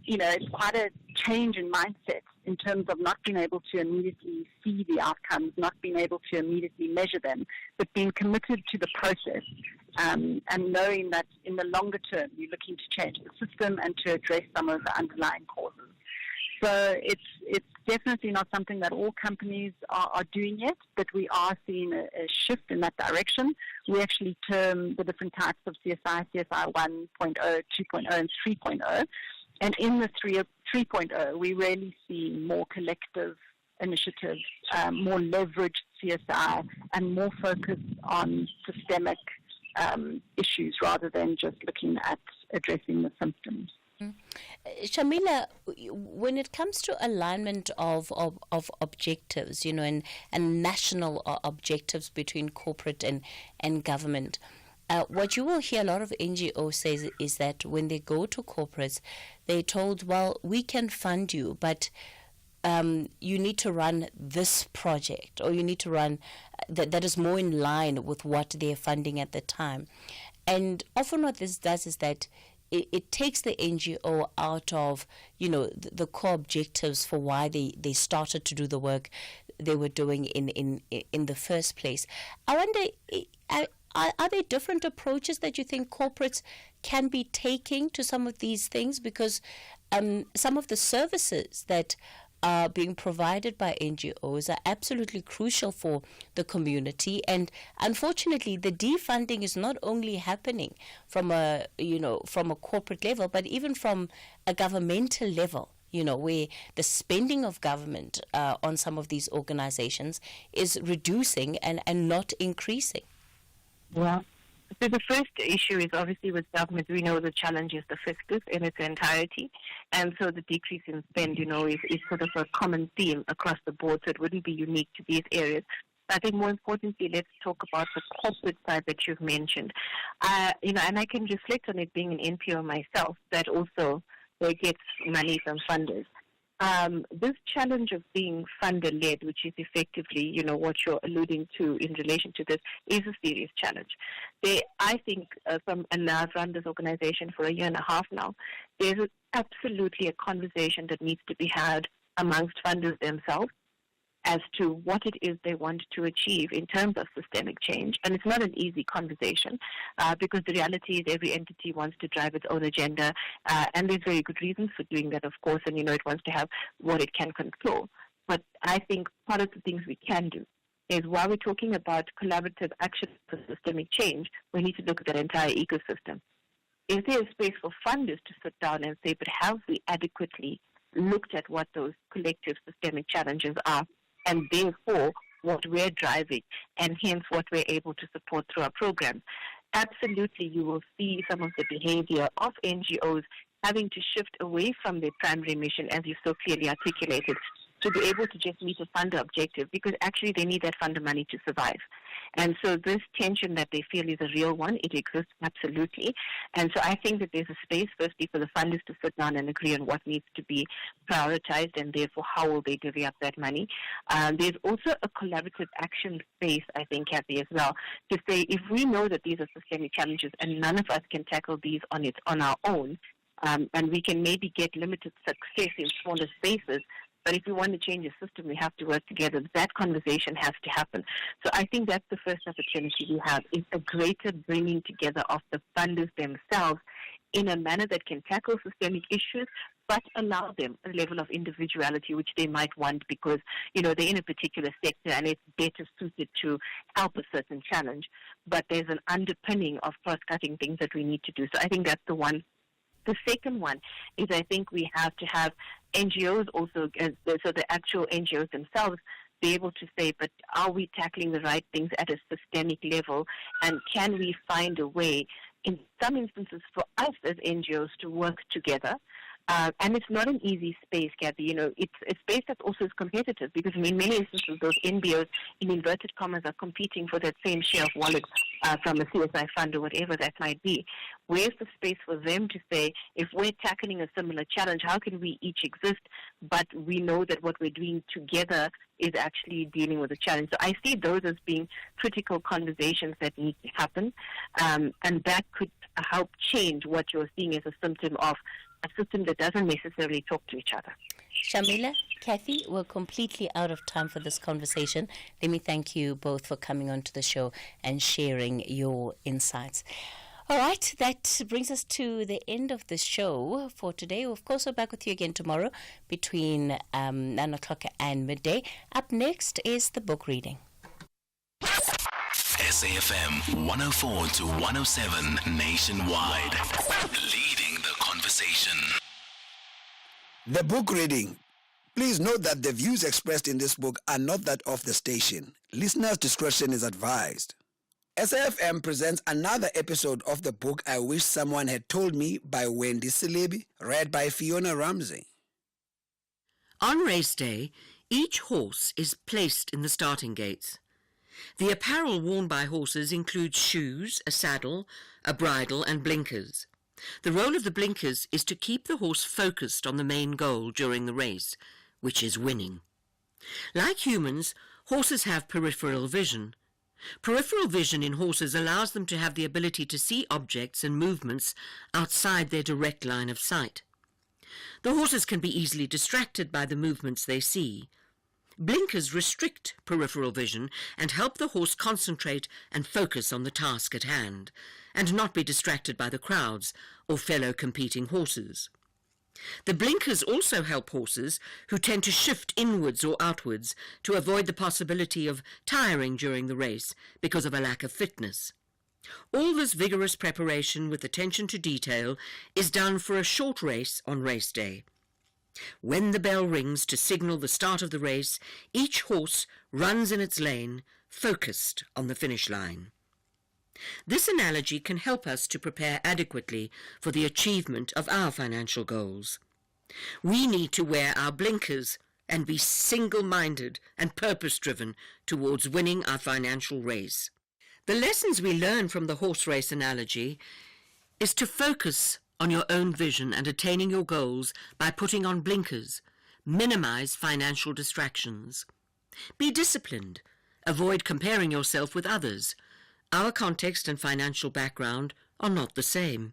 it's quite a change in mindset in terms of not being able to immediately see the outcomes, not being able to immediately measure them, but being committed to the process, and knowing that in the longer term you're looking to change the system and to address some of the underlying causes. So it's definitely not something that all companies are doing yet, but we are seeing a shift in that direction. We actually term the different types of CSI 1.0, 2.0, and 3.0. And in the 3.0, we really see more collective initiatives, more leveraged CSI, and more focus on systemic issues rather than just looking at addressing the symptoms. Shamila, when it comes to alignment of objectives, and national objectives between corporate and government, what you will hear a lot of NGOs say is that when they go to corporates, they're told, well, we can fund you, but you need to run this project, or you need to run that is more in line with what they're funding at the time. And often what this does is that it takes the NGO out of, the core objectives for why they started to do the work they were doing in the first place. I wonder, are there different approaches that you think corporates can be taking to some of these things? Because some of the services that are being provided by NGOs are absolutely crucial for the community. And unfortunately, the defunding is not only happening from a corporate level, but even from a governmental level, where the spending of government on some of these organizations is reducing and not increasing. Well, so the first issue is obviously with government, we know the challenge is the fiscus in its entirety. And so the decrease in spend, is sort of a common theme across the board. So it wouldn't be unique to these areas. I think more importantly, let's talk about the corporate side that you've mentioned. And I can reflect on it being an NPO myself that also gets money from funders. This challenge of being funder-led, which is effectively, what you're alluding to in relation to this, is a serious challenge. I think, and I've run this organization for a year and a half now, there's absolutely a conversation that needs to be had amongst funders themselves as to what it is they want to achieve in terms of systemic change. And it's not an easy conversation because the reality is every entity wants to drive its own agenda, and there's very good reasons for doing that, of course, and it wants to have what it can control. But I think part of the things we can do is, while we're talking about collaborative action for systemic change, we need to look at that entire ecosystem. Is there a space for funders to sit down and say, but have we adequately looked at what those collective systemic challenges are, and therefore what we're driving, and hence what we're able to support through our programs? Absolutely, you will see some of the behavior of NGOs having to shift away from their primary mission, as you so clearly articulated, to be able to just meet a funder objective, because actually they need that funder money to survive. And so this tension that they feel is a real one. It exists, absolutely. And so I think that there's a space, firstly, for the funders to sit down and agree on what needs to be prioritized, and therefore how will they divvy up that money. There's also a collaborative action space, I think, Cathy, as well, to say, if we know that these are systemic challenges and none of us can tackle these on our own, and we can maybe get limited success in smaller spaces, but if we want to change the system, we have to work together. That conversation has to happen. So I think that's the first opportunity we have, is a greater bringing together of the funders themselves in a manner that can tackle systemic issues, but allow them a level of individuality which they might want because, they're in a particular sector and it's better suited to help a certain challenge. But there's an underpinning of cross-cutting things that we need to do. So I think that's the one. The second one is, I think we have to have NGOs also, so the actual NGOs themselves, be able to say, but are we tackling the right things at a systemic level? And can we find a way, in some instances, for us as NGOs to work together? And it's not an easy space, Cathy. It's a space that also is competitive because in many instances, those NGOs, in inverted commas, are competing for that same share of wallet from a CSI fund or whatever that might be. Where's the space for them to say, if we're tackling a similar challenge, how can we each exist, but we know that what we're doing together is actually dealing with a challenge? So I see those as being critical conversations that need to happen, and that could help change what you're seeing as a symptom of a system that doesn't necessarily talk to each other. Shamila, Cathy, we're completely out of time for this conversation. Let me thank you both for coming onto the show and sharing your insights. All right, that brings us to the end of the show for today. Of course, we're back with you again tomorrow between 9 o'clock and midday. Up next is the book reading. SAFM 104 to 107 nationwide. Leading the conversation. The book reading. Please note that the views expressed in this book are not that of the station. Listeners' discretion is advised. SAFM presents another episode of the book I Wish Someone Had Told Me by Wendy Silebi, read by Fiona Ramsey. On race day, each horse is placed in the starting gates. The apparel worn by horses includes shoes, a saddle, a bridle, and blinkers. The role of the blinkers is to keep the horse focused on the main goal during the race, which is winning. Like humans, horses have peripheral vision. Peripheral vision in horses allows them to have the ability to see objects and movements outside their direct line of sight. The horses can be easily distracted by the movements they see. Blinkers restrict peripheral vision and help the horse concentrate and focus on the task at hand, and not be distracted by the crowds or fellow competing horses. The blinkers also help horses who tend to shift inwards or outwards to avoid the possibility of tiring during the race because of a lack of fitness. All this vigorous preparation with attention to detail is done for a short race on race day. When the bell rings to signal the start of the race, each horse runs in its lane, focused on the finish line. This analogy can help us to prepare adequately for the achievement of our financial goals. We need to wear our blinkers and be single-minded and purpose-driven towards winning our financial race. The lessons we learn from the horse race analogy is to focus on your own vision and attaining your goals by putting on blinkers. Minimize financial distractions. Be disciplined. Avoid comparing yourself with others. Our context and financial background are not the same.